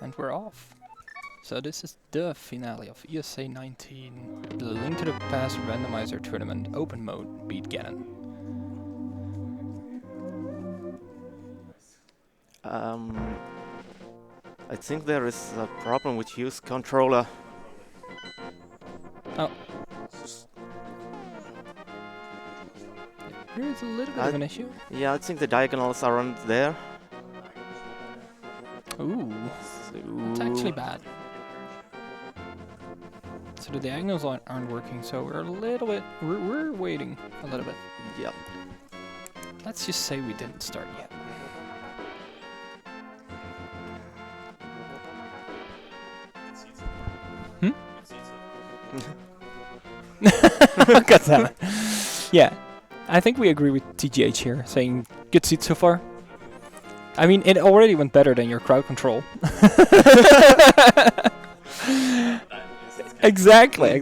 And we're off. So this is the finale of ESA 19, the Link to the Past Randomizer Tournament Open Mode Beat Ganon. I think there is a problem with Hugh's controller. Oh. There is a little bit of an issue. Yeah, I think the diagonals aren't there. Ooh, it's actually bad. So the diagonals aren't working, so we're a little bit, we're waiting a little bit. Yep. Let's just say we didn't start yet. God damn it. Yeah, I think we agree with TGH here, saying good seat so far. I mean, it already went better than your crowd control. Exactly.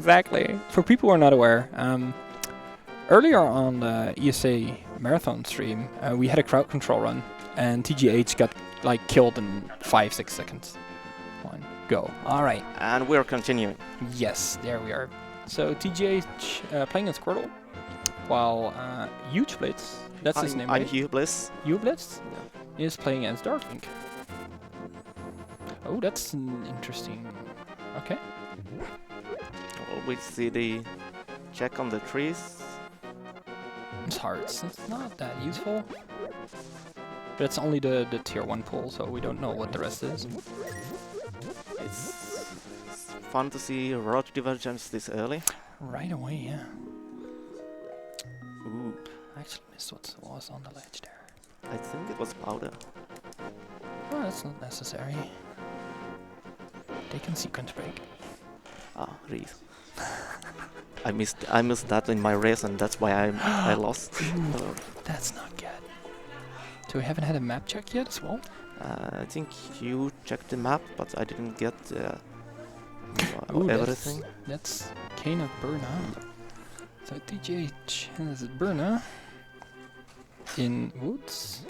For people who are not aware, earlier on the ESA marathon stream, we had a crowd control run, and TGH got like killed in 5-6 seconds. One, go. All right. And we're continuing. Yes, there we are. So TGH playing as Squirtle, while Huge Blitz, that's his name, I'm right? Hugh Bliss. Hugh Blitz is playing as Darkwing. Oh, that's interesting. Okay. Well, we see the check on the trees. It's hearts. It's not that useful. But it's only the tier 1 pull, so we don't know what the rest is. It's fun to see road divergence this early. Right away, yeah. Ooh, I actually missed what was on the ledge there. I think it was powder. Oh, that's not necessary. They can sequence break. Ah, Reese. I missed that in my race, and that's why I lost. That's not good. So we haven't had a map check yet as well? I think you checked the map, but I didn't get Ooh, everything. That's Kana Burna. So TGH has Burna in woods.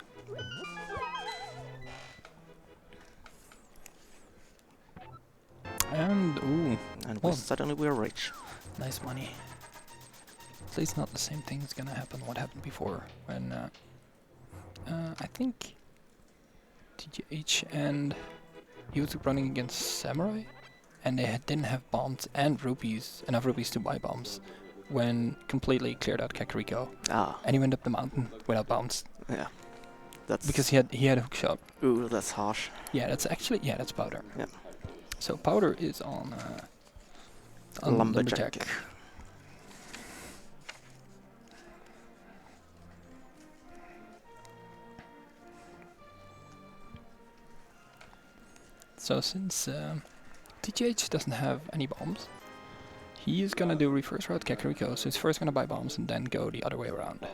And ooh, And well, suddenly we're rich. nice money. At least not the same thing is gonna happen what happened before when I think TGH and he was running against Samurai and they didn't have bombs and rupees, enough rupees to buy bombs when completely cleared out Kakariko. Ah, And he went up the mountain without bombs yeah. That's because he had a hook shot. Ooh, that's harsh. Yeah, that's actually that's powder. Yeah. So powder is on Lumberjack. So since TGH doesn't have any bombs, he is gonna do reverse route Kakariko. So he's first gonna buy bombs and then go the other way around.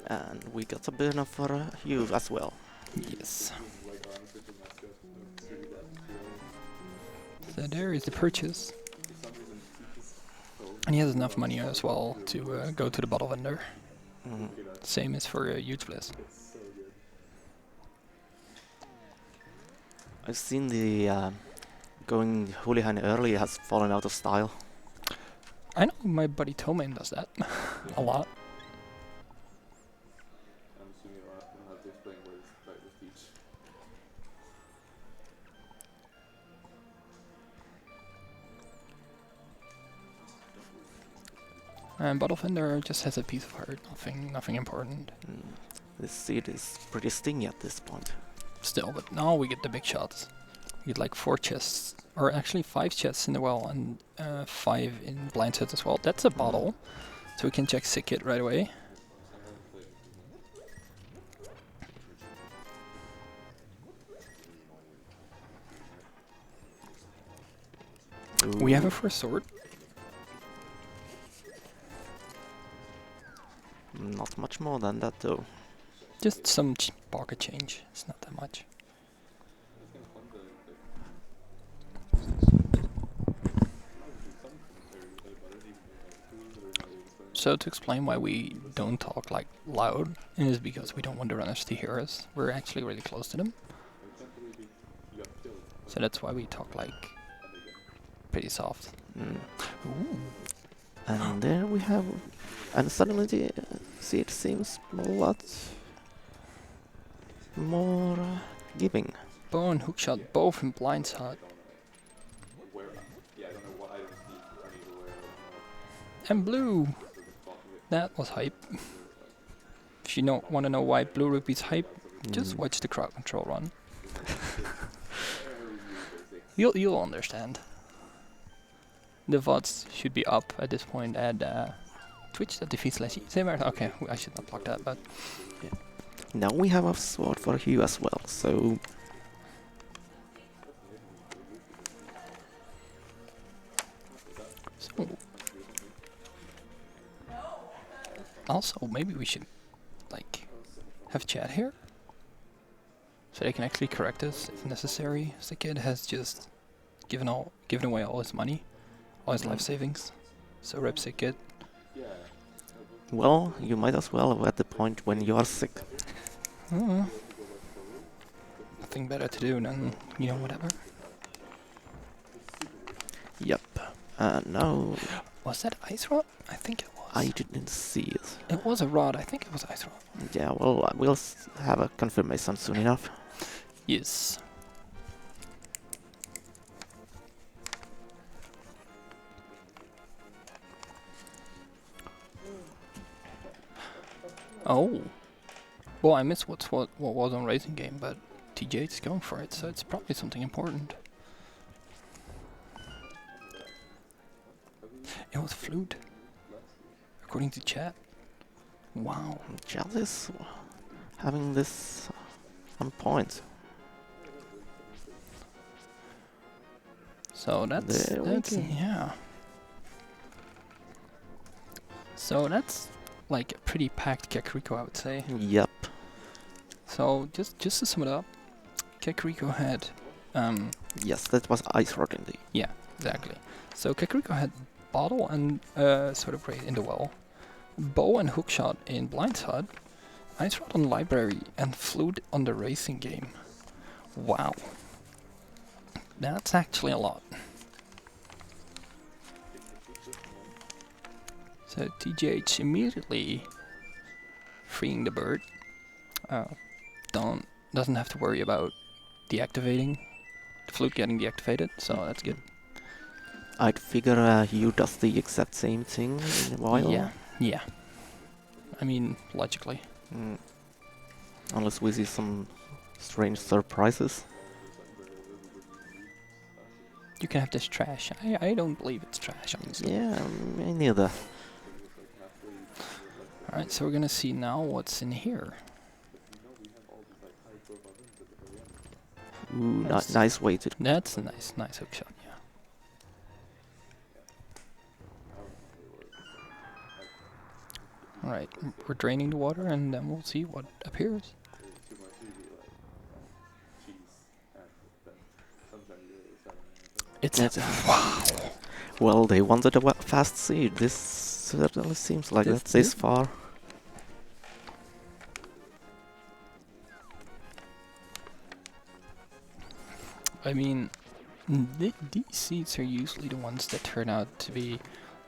And we got a burner for Hugh as well. Yes. So there is the purchase. And he has enough money as well to go to the bottle vendor. Mm. Same as for Huge Bliss. I've seen the going Hoolihan early has fallen out of style. I know my buddy Toman does that a lot. And Bottle Fender just has a piece of heart, nothing important. This seed is pretty stingy at this point. Still, but now we get the big shots. We get like 4 chests, or actually 5 chests in the well and 5 in blind sets as well. That's a bottle, so we can check sick kit right away. Ooh. We have a first sword. Not much more than that though. Just some pocket change, it's not that much. So to explain why we don't talk like loud is because we don't want the runners to hear us. We're actually really close to them. So that's why we talk like pretty soft. Mm. Ooh. And there we have, and suddenly see it seems a lot more giving. Bow and hookshot both in blindside. And blue. That was hype. If you don't want to know why blue repeats hype, just Mm. watch the crowd control run. You'll understand. The VODs should be up at this point at twitch.tv/ESA. Okay, I should not plug that, but Now we have a sword for you as well, so so. Also, maybe we should like have chat here, so they can actually correct us if necessary. The kid has just given away all his money, all his life savings. So rep sick kid. well, you might as well at the point when you are sick. Nothing better to do than whatever. Yep. And now Was that ice rod? I think it was. I didn't see it. It was a rod. I think it was ice rod. Yeah, well, we'll have a confirmation soon enough. Yes. Oh. Well, I missed what was on Racing Game, but TJ is going for it, so it's probably something important. It was flute, according to chat. Wow. Chat is having this on point. So that's There we go. yeah. So that's like a pretty packed Kakariko, I would say. Yep. So just to sum it up, Kakariko had Yes, that was Ice Rod indeed. yeah, exactly. So Kakariko had bottle and sort of in the well, bow and hookshot in blindside, ice rod on library, and flute on the Racing Game. Wow, that's actually a lot. So TGH immediately freeing the bird. Doesn't have to worry about deactivating the flute getting deactivated, so that's good. I'd figure you does the exact same thing in a while. Yeah. I mean, logically. Mm. Unless we see some strange surprises. You can have this trash. I don't believe it's trash, honestly. Yeah, me neither. Alright, so we're gonna see now what's in here. Ooh, That's- nice way to. That's a nice hook shot, yeah. Alright, we're draining the water and then we'll see what appears. It's wow. Well, they wanted a fast seed. This certainly seems like that's this far. I mean, these seeds are usually the ones that turn out to be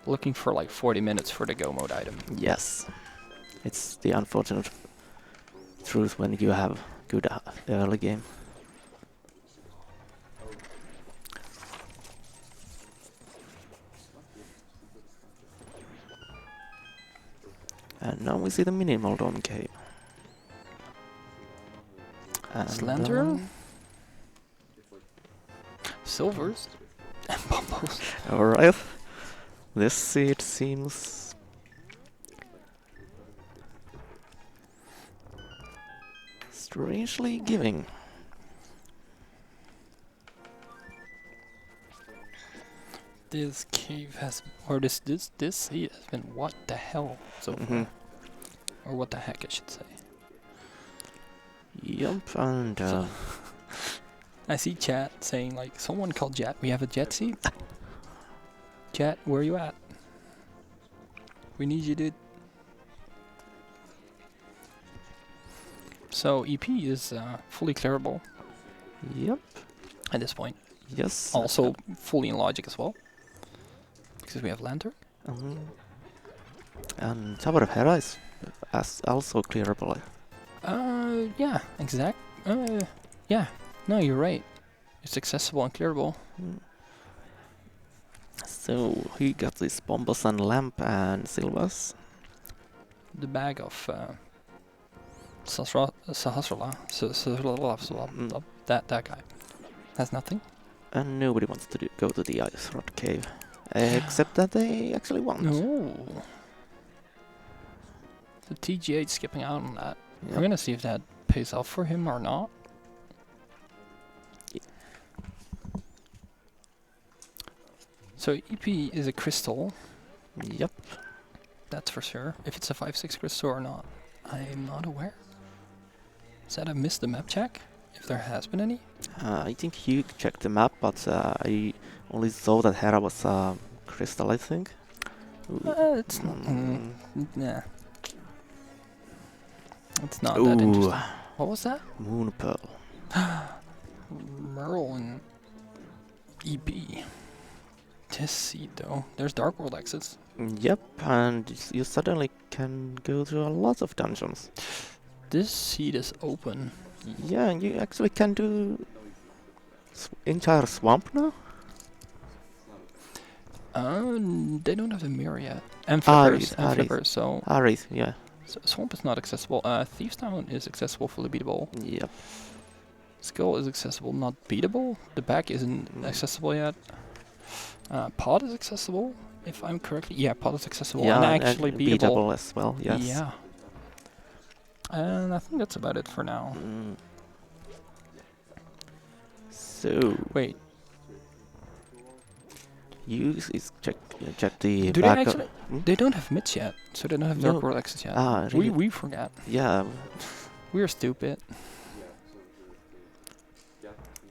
looking for like 40 minutes for the go mode item. Yes. It's the unfortunate truth when you have good early game. And now we see the minimal dome cave. And Slender? Silvers? And bumbles. Alright. This seed seems strangely giving. This cave has, or this seed has been what the hell so far. Mhm. Or what the heck I should say. Yup, and I see chat saying like, someone called Jet, we have a jet seed? Jet, where you at? We need you, dude. So EP is fully clearable. yep. at this point. Yes. Also fully in logic as well. Because we have Lantern. Mhm. And Tower of Hera is also clearable. Yeah, exact. Yeah, no, you're right. It's accessible and clearable. Mm. So he got this Bombus and Lamp and Sylvas. The bag of that guy has nothing. And nobody wants to go to the Ice Rod Cave. Except that they actually want. No. The TGH skipping out on that. Yep. We're gonna see if that pays off for him or not. So EP is a crystal. Yep. That's for sure. If it's a 5/6 crystal or not, I'm not aware. Is that I missed the map check? If there has been any? I think you checked the map, but I only saw that Hera was crystal, I think. It's not. Nah. It's not that Ooh, interesting. What was that? Moon Pearl. Merle and EP. This seed though. There's Dark World exits. Yep, and you suddenly can go through a lot of dungeons. This seed is open. Yeah, and you actually can do entire swamp now. They don't have the mirror yet. And flippers, so Ares, yeah. Swamp is not accessible. Thieves Town is accessible, fully beatable. Yep. Skull is accessible, not beatable. The back isn't accessible yet. Pod is accessible, if I'm correctly. Yeah, Pod is accessible Yeah, and actually beatable. as well, yes. Yeah. And I think that's about it for now. So Wait, you check the do they back. actually? They don't have mids yet, so they don't have Dark No. World exits yet. Ah, really? We forgot. Yeah, We're stupid.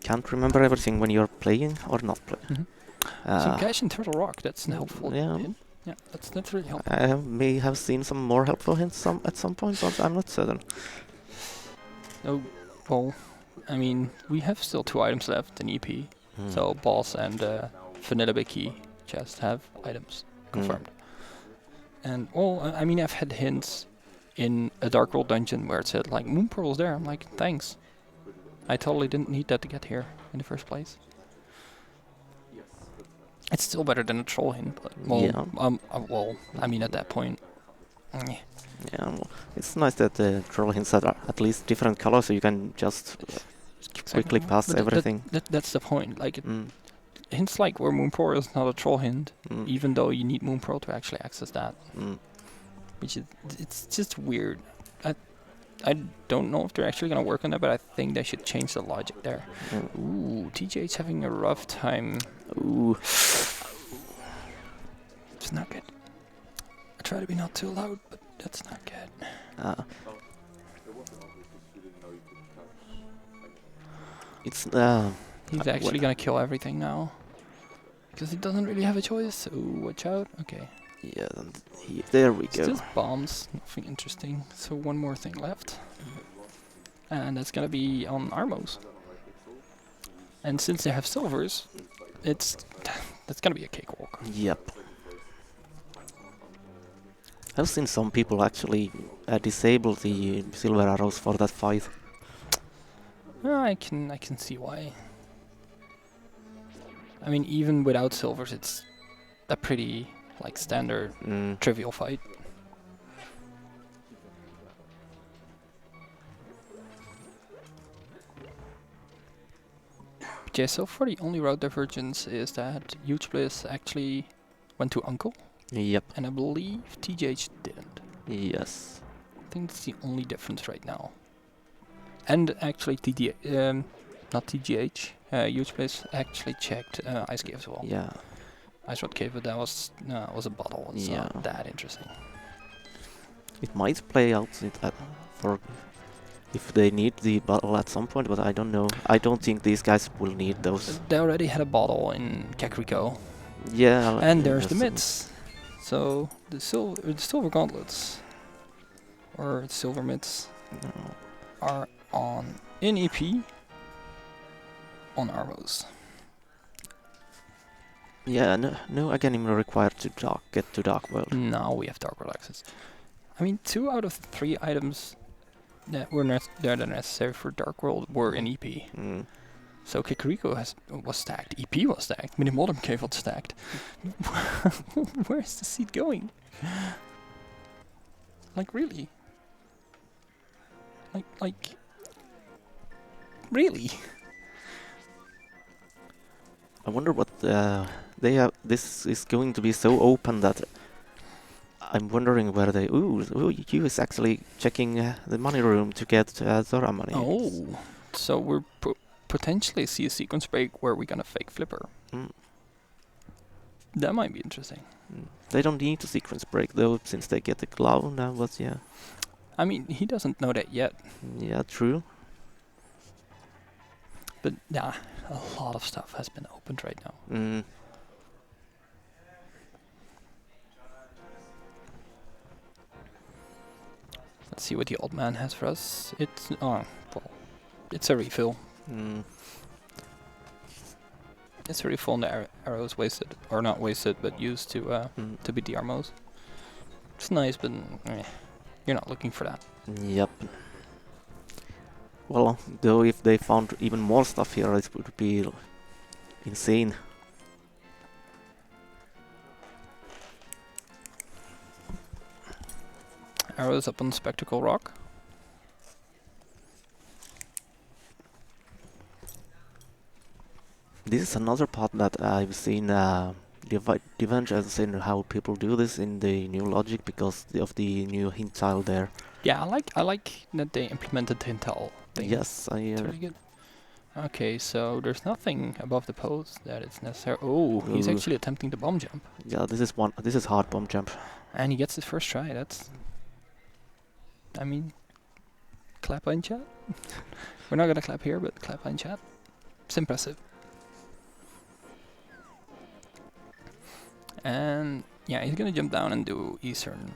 can't remember everything when you're playing or not playing. So Cash and Turtle Rock, that's a helpful yeah. hint. Yeah, that's really helpful. I may have seen some more helpful hints at some point, but I'm not certain. Oh, well, I mean, we have still 2 items left in EP. So Boss and Vanilla Bicky just have items confirmed. And, well, I mean, I've had hints in a Dark World dungeon where it said, like, Moon Pearl's there. I'm like, thanks. I totally didn't need that to get here in the first place. It's still better than a troll hint, but, well, Yeah. well, I mean, at that point, Yeah, well, it's nice that the troll hints are at least different colors, so you can just quickly pass But everything. That's the point. Like, hints like where Moon Pearl is not a troll hint, even though you need Moon Pearl to actually access that. Which is, it's just weird. I don't know if they're actually gonna work on that, but I think they should change the logic there. Ooh, TJ's having a rough time. Ooh. It's not good. I try to be not too loud, but that's not good. It's He's actually gonna kill everything now. Because he doesn't really have a choice. Ooh, watch out. Okay. yeah. There we It's go. just bombs. Nothing interesting. So one more thing left. And that's gonna be on Armos. And since they have silvers, that's gonna be a cakewalk. Yep. I've seen some people actually disable the silver arrows for that fight. I can see why. I mean, even without silvers, it's a pretty like standard trivial fight. But yeah, so far the only route divergence is that Huge Bliss actually went to Uncle. Yep. And I believe TGH didn't. Yes. I think it's the only difference right now. And actually not TGH, Huge Bliss actually checked Ice Cave as well. Yeah. Ice Rod Cave, but that was a bottle. It's not that interesting. It might play out for if they need the bottle at some point, but I don't know. I don't think these guys will need those. They already had a bottle in Kakariko. Yeah. And there's the mitts. So the silver gauntlets or silver mitts are on in EP. on arrows. Yeah, no again required to get to Dark World. Now we have Dark World access. I mean, 2 out of 3 items that were that are necessary for Dark World were in EP. Mm. So Kakariko was stacked, EP was stacked, Minimodern Cave was stacked. Where is the seed going? Like really? Like really? I wonder what they have. This is going to be so open that I'm wondering where they. Ooh, you is actually checking the money room to get Zora money. Oh, so we're potentially see a sequence break where we're gonna fake Flipper. Mm. That might be interesting. They don't need to sequence break though, since they get the glove now. But yeah. I mean, he doesn't know that yet. Yeah, true. But yeah, a lot of stuff has been opened right now. Mm. Let's see what the old man has for us. It's it's a refill. Mm. It's a refill, and the arrows wasted, or not wasted, but used to beat the armos. It's nice, but you're not looking for that. Yep. Well, though, if they found even more stuff here, it would be insane. Arrows up on Spectacle Rock. This is another part that I've seen Divenge has seen how people do this in the new logic because of the new hint tile there. Yeah, I like that they implemented the hint tile thing. Yes, It's really good. Okay, so there's nothing above the post that it's necessary. Oh, he's actually attempting the bomb jump. Yeah, this is hard bomb jump. And he gets his first try. That's, I mean, clap in chat. We're not gonna clap here, but clap in chat. It's impressive. And yeah, he's gonna jump down and do Eastern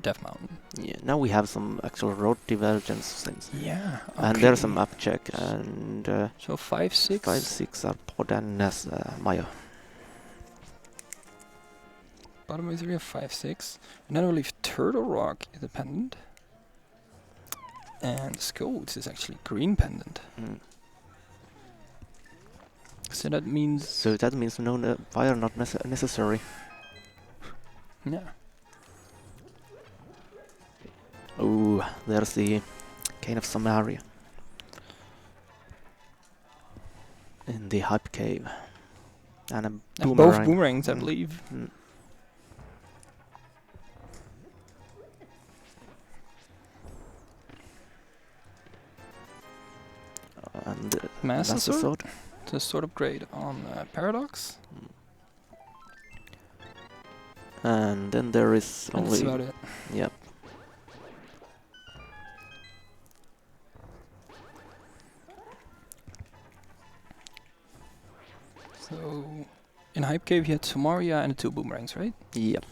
Death Mountain. Yeah, now we have some actual road divergence since. Yeah. Okay. And there's a map check and so 5, 6. 5, 6 are Podanes Maya. Bottom is area 5, 6. And then I believe Turtle Rock is a pendant. And Scodes is actually green pendant. Mm. So that means no fire not necessary. yeah. Oh, there's the Cane of Samaria. In the Hype Cave. And a boomerang. Both boomerangs, I believe. Mm. And Master Sword? Sword. The sword upgrade on Paradox. And then there is And only... that's about it. Yep. So, in Hype Cave you had Sumaria and the 2 boomerangs, right? Yep.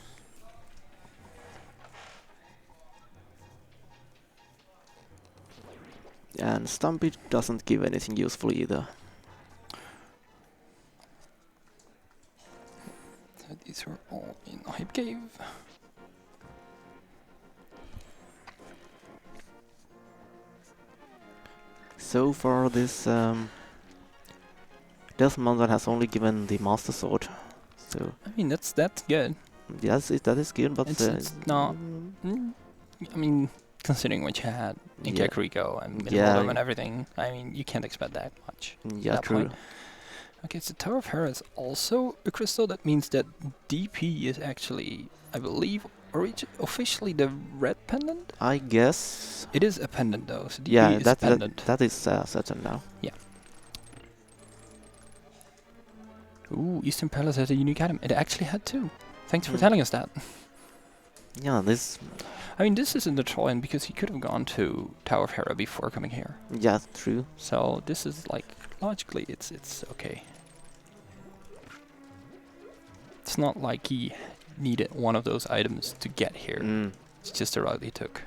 And Stumpy doesn't give anything useful either. So these are all in Hype Cave. So far this Death Mountain has only given the Master Sword. So I mean, that's good. yes, that is good, but It's not. I mean, considering what you had in Yeah. Kakariko and Yeah. Minimodern and everything, I mean, you can't expect that much. yeah, that true. point. Okay, so Tower of Hera is also a crystal. That means that DP is actually, I believe, officially the red pendant? I guess. It is a pendant though, so DP Yeah, is a pendant. that is certain now. Yeah. Ooh, Eastern Palace has a unique item. It actually had 2. Thanks for telling us that. Yeah, this. I mean, this isn't a troll-in because he could have gone to Tower of Hera before coming here. Yeah, true. So this is like, logically, it's okay. It's not like he needed one of those items to get here. Mm. It's just the route he took.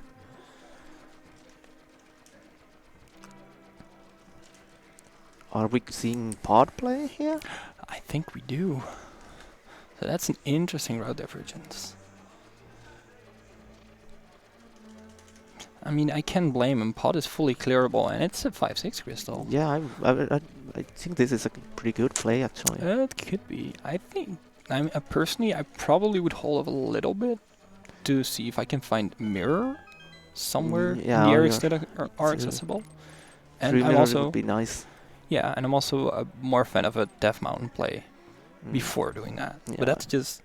Are we seeing pod play here? I think we do. So that's an interesting route divergence. I mean, I can blame him. Pod is fully clearable, and it's a 5/6 crystal. Yeah, I think this is a pretty good play actually. It could be. I think. Personally, I probably would hold up a little bit to see if I can find mirror somewhere in yeah, the on areas your that are accessible. And Three I'm mirror also would be nice. yeah, and I'm also a more fan of a Death Mountain play Mm. before doing that. Yeah. But that's just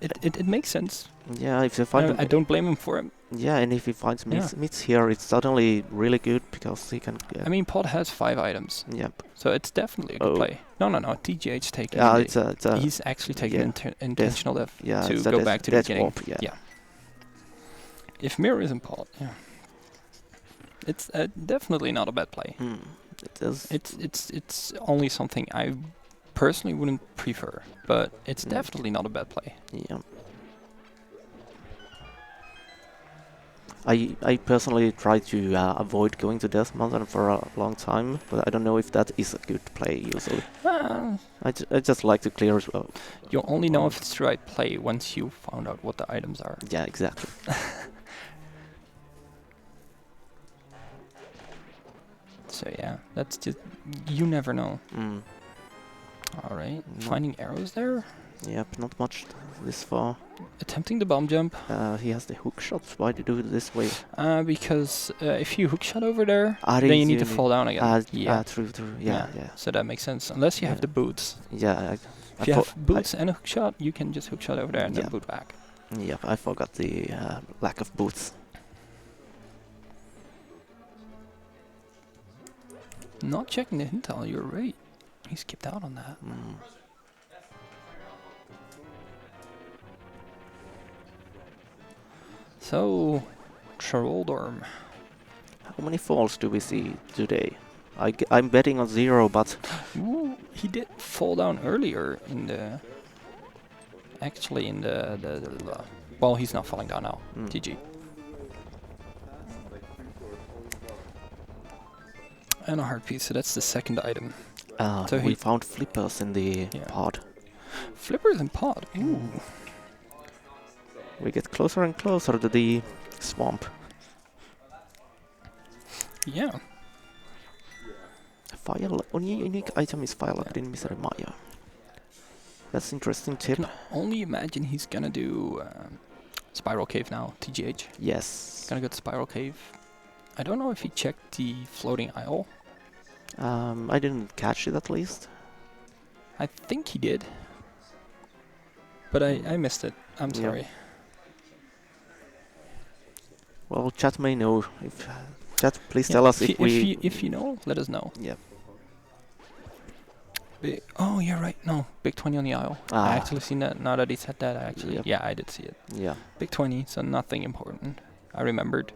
it makes sense. Yeah, if you find I don't blame him for it. yeah, and if he finds Yeah. meats here, it's suddenly really good because he can. I mean, Pod has 5 items, Yep. so it's definitely a good Oh. play. No, TGH taking. Yeah, the- it's a he's actually taking yeah. intentional death yeah, to it's a go death- back to the death beginning. warp, yeah. Yeah. If mirror isn't Pod, yeah, it's definitely not a bad play. Mm. It is. It's only something I personally wouldn't prefer, but it's Mm. definitely not a bad play. Yeah. I personally try to avoid going to Death Mountain for a long time, but I don't know if that is a good play usually. I just like to clear. You'll only know if it's the right play once you found out what the items are. Yeah, exactly. So yeah, that's just you never know. Mm. All right, No. finding arrows there, Yep, not much this far. attempting the bomb jump. He has the hook shot. Why do you do it this way? Because if you hook shot over there, Ah, then you need to really- fall down again. Yeah. True. Yeah. So that makes sense. Unless you have Yeah. the boots. Yeah. If you have boots and a hook shot, you can just hook shot over there and Yeah. then boot back. Yep, I forgot the lack of boots. Not checking the intel, you're right. He skipped out on that. Mm. So, Troldorm. How many falls do we see today? I'm betting on 0, but Ooh, he did fall down earlier in the... Actually in the well, he's not falling down now. Mm. GG. And a heart piece, so that's the second item. So we he- found flippers in the Yeah. pod. Flippers and pod. Ooh. We get closer and closer to the swamp. Yeah. Unique item is fire locked in Misery Maya. That's interesting I tip. can only imagine he's gonna do Spiral Cave now, TGH. Yes. Gonna go to Spiral Cave. I don't know if he checked the floating isle. I didn't catch it at least. I think he did. But I missed it. I'm Yeah. sorry. Well, chat may know. If chat, please tell us if we. If you know, let us know. Yeah. Oh, you're right. No, big 20 on the aisle. Ah. I actually seen that. Now that he said that, I actually Yep. yeah, I did see it. Yeah. Big 20, so nothing important. I remembered.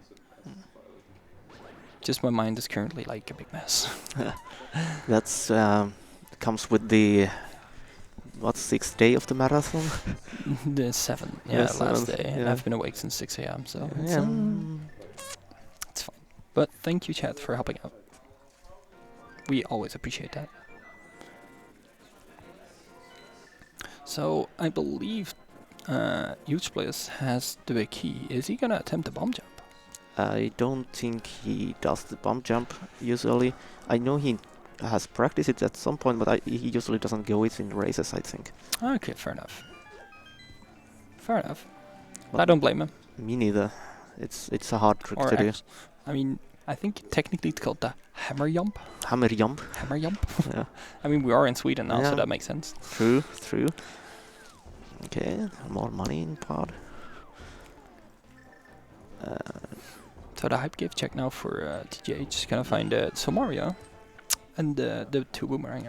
Just my mind is currently like a big mess. That's comes with the 6th day of the marathon. The 7th, yeah, The last 7th, day. And yeah. I've been awake since 6 a.m. So it's, Yeah. it's fine. But thank you, chat, for helping out. We always appreciate that. So I believe Huge Bliss has the big key. Is he gonna attempt the bomb jump? I don't think he does the bump jump usually. I know he has practiced it at some point, but he usually doesn't go it in races, I think. Okay, fair enough. Fair enough. Well, I don't blame him. Me neither. It's a hard trick Or to do. I mean, I think technically it's called the hammer jump. Hammer jump. Hammer jump. Yeah. I mean, we are in Sweden now, Yeah. so that makes sense. True. Okay, more money in pod. So the hype give check now for TGH is gonna find Somaria and the two boomerang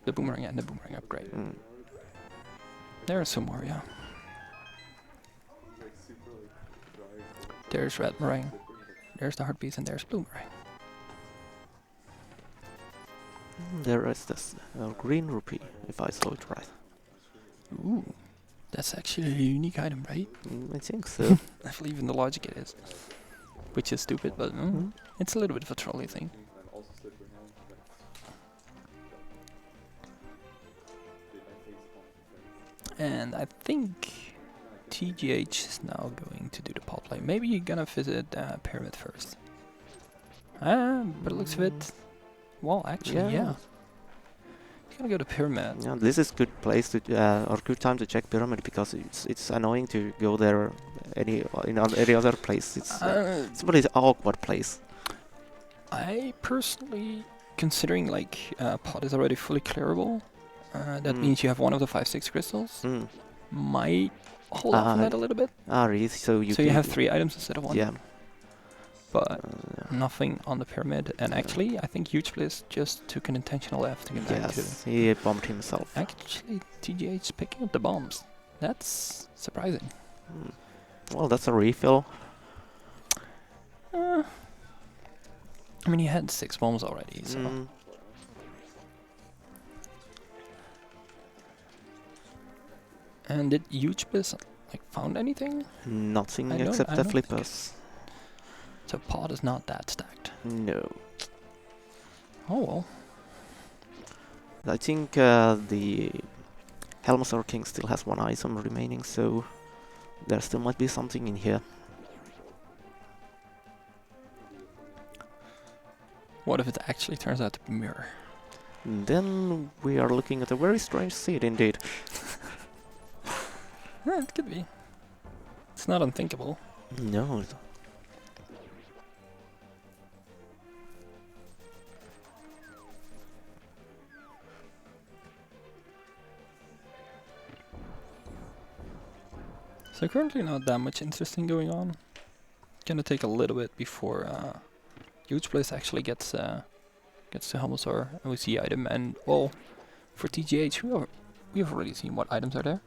the boomerang and the boomerang upgrade. Mm. There's Somaria. There's red meringue. There's the heart piece and there's blue meringue. There is this green rupee, if I saw it right. Ooh, that's actually a unique item, right? I think so. I believe in the logic it is. Which is stupid, but Mhm. it's a little bit of a trolley thing. And I think TGH is now going to do the pot play. Maybe you're gonna visit Pyramid first. But it looks a bit... Well, actually, yeah. He's gonna go to Pyramid. Yeah, this is good place to or good time to check Pyramid because it's annoying to go there any other place. It's a really awkward place. I personally, considering like pot is already fully clearable, that means you have one of the 5/6 crystals. Might hold off on that a little bit. Really? So you have 3 items instead of 1. Yeah. But nothing on the pyramid. And actually, I think Huge Bliss just took an intentional F to get back to. Yes, he bombed himself. Actually, TGH picking up the bombs. That's surprising. Well, that's a refill. I mean, he had 6 bombs already, so... And did Huge Bliss like found anything? Nothing except the flippers. So pot is not that stacked. No. Oh well. I think the Helmasaur King still has 1 item remaining, so there still might be something in here. What if it actually turns out to be mirror? Then we are looking at a very strange seed indeed. Yeah, it could be. It's not unthinkable. No. So currently not that much interesting going on. Gonna take a little bit before Huge Bliss actually gets to Helmasaur and we see item. And well, for TGH we've already seen what items are there.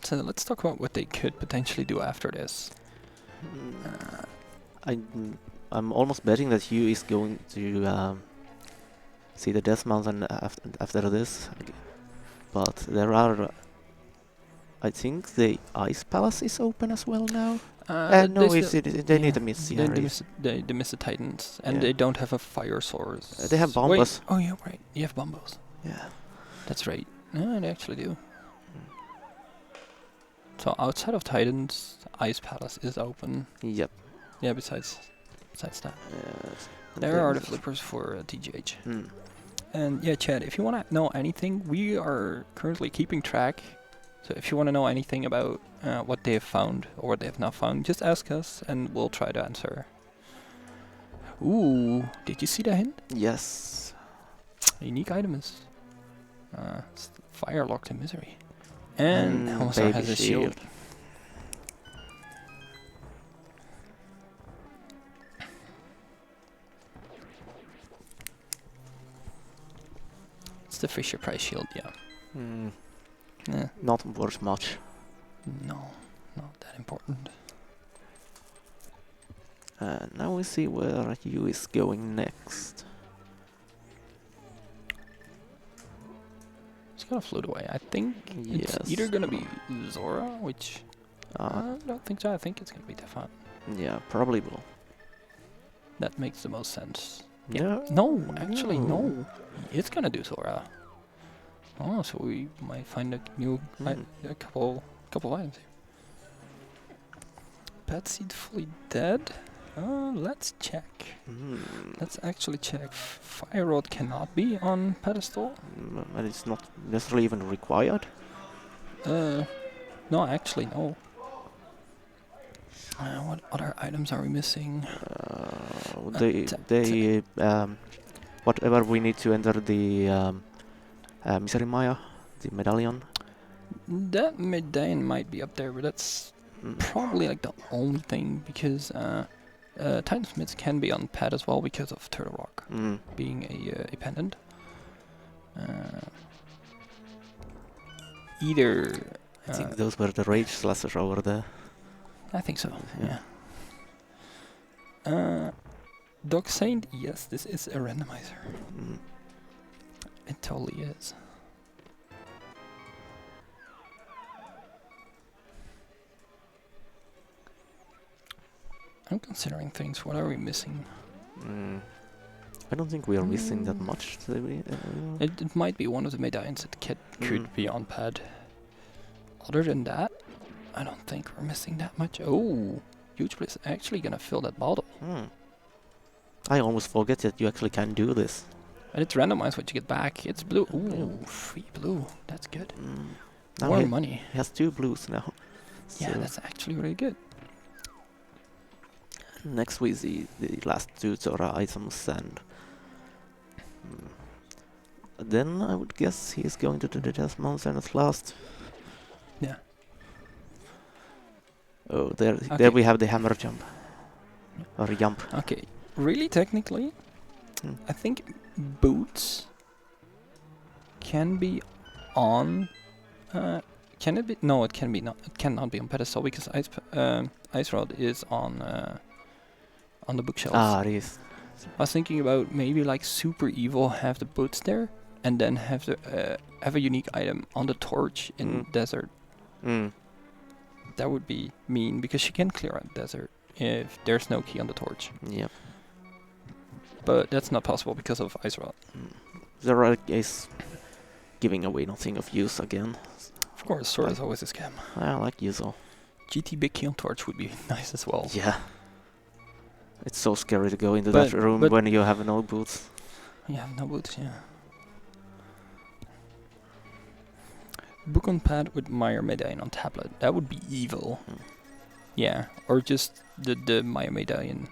So let's talk about what they could potentially do after this. I'm almost betting that Hugh is going to see the Death Mountain after this. But there are... I think the Ice Palace is open as well now. No, they need to miss the They miss the Titans, and they don't have a fire source. They have Bombas. Oh yeah, right. You have Bombos. Yeah. That's right. Yeah, they actually do. So outside of Titans, Ice Palace is open. Yep. Yeah, besides that. There are the flippers for TGH. And yeah, Chad, if you want to know anything, we are currently keeping track. So if you want to know anything about what they have found or what they have not found, just ask us and we'll try to answer. Ooh, did you see the hint? Yes. A unique item is Fire Locked in Misery. And Helmasaur has a shield. It's the Fisher Price shield, yeah. Not worth much. No, not that important. Now we see where Hugh is going next. It's gonna float away. I think it's either gonna be Zora, which I don't think so. I think it's gonna be Tefan. Yeah, probably will. That makes the most sense. Yeah. No, actually, no. It's gonna do Zora. Oh, so we might find a new a couple items here. Pet Seed fully dead. Let's check. Let's actually check. Fire Rod cannot be on pedestal. And it's not necessarily even required. No, actually, no. What other items are we missing? Whatever we need to enter the Misery Maya, the medallion. That medallion might be up there, but that's probably like the only thing because Titansmiths can be on pad as well because of Turtle Rock being a pendant. Either I think those were the Rage Slashers over there. I think so, yeah. Dog Saint, yes, this is a randomizer. It totally is. I'm considering things. What are we missing? I don't think we are missing that much. It might be one of the medallions that could be on pad. Other than that, I don't think we're missing that much. Oh, Huge is actually gonna fill that bottle. I almost forget that you actually can do this. And it's randomized what you get back. It's blue. Ooh, free blue. That's good. Now More money. He has 2 blues now. Yeah, that's actually really good. Next we see the last 2 Zora items, and then I would guess he's going to do the Death Monster as last. Yeah. Oh, there we have the hammer jump. Or jump. Okay, really technically, I think boots can be on. Can it be? No, it can be not. It cannot be on pedestal because ice rod is on the bookshelves. Ah, it is. I was thinking about maybe like Super Evil have the boots there, and then have a unique item on the torch in desert. That would be mean because she can clear out desert if there's no key on the torch. Yep. But that's not possible because of ice rod. Zora is giving away nothing of use again. Of course, sword is always a scam. I like usual. GT big key on torch would be nice as well. Yeah. It's so scary to go into that room when you have no boots. You have no boots, yeah. Book on pad with Meyer medallion on tablet. That would be evil. Yeah, or just the Meyer medallion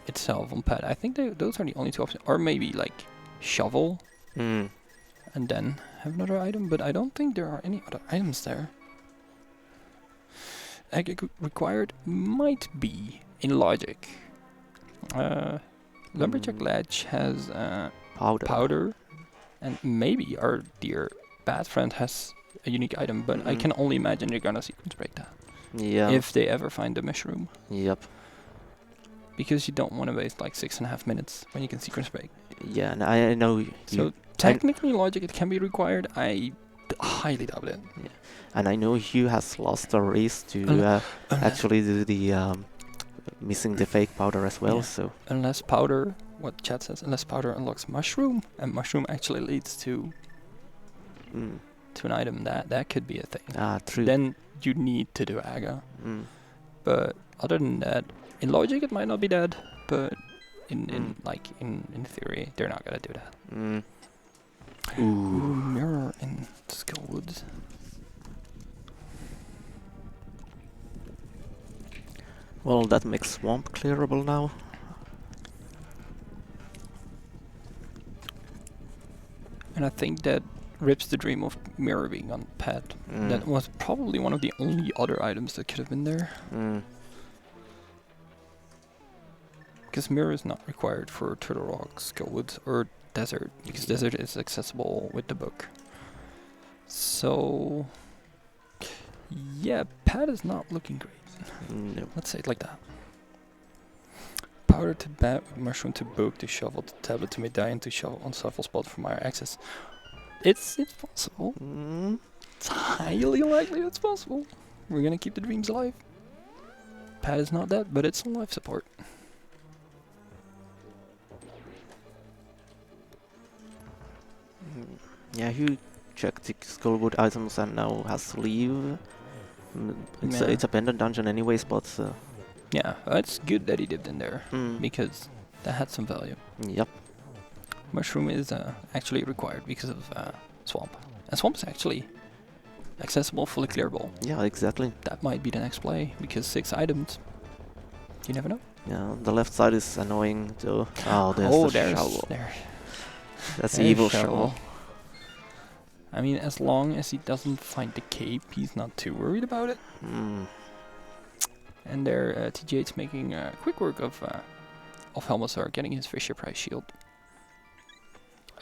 itself on pad. I think those are the only 2 options. Or maybe like shovel and then have another item, but I don't think there are any other items there. Egg required might be in logic. Lumberjack Ledge has powder, and maybe our dear bad friend has a unique item, but I can only imagine they're gonna sequence break that. Yeah. If they ever find the mushroom. Yep. Because you don't want to waste like 6.5 minutes when you can sequence break. Yeah, and I know. So technically, logic it can be required. I highly doubt it. Yeah. And I know Hugh has lost a race to actually do the missing the fake powder as well. So unless powder, what chat says, unless powder unlocks mushroom, and mushroom actually leads to an item that could be a thing. Ah, true. Then you need to do Aga. But other than that, in logic it might not be dead, but in theory they're not gonna do that. Ooh, mirror in Skullwoods. Well, that makes swamp clearable now. And I think that rips the dream of mirror being on pad. That was probably one of the only other items that could have been there. Because mirror is not required for Turtle Rock, Skullwoods, or Desert, because Desert is accessible with the book. So, yeah, pad is not looking great. No. Let's say it like that. Powder to bat, mushroom to book, to shovel, to tablet, to medallion, to shovel on shuffle spot for Meyer access. It's possible. It's highly likely it's possible. We're gonna keep the dreams alive. Pad is not dead, but it's on life support. Yeah, Hugh checked the Skullwood items and now has to leave. It's a pendant dungeon anyways, but... yeah, it's good that he dipped in there, because that had some value. Yep. Mushroom is actually required because of Swamp. And Swamp is actually accessible, fully clearable. Yeah, exactly. That might be the next play, because 6 items. You never know. Yeah, the left side is annoying too. Oh, there's the shovel. That's the evil shovel. I mean, as long as he doesn't find the cape, he's not too worried about it. And there, TGH's making quick work of Helmasaur getting his Fisher Price shield.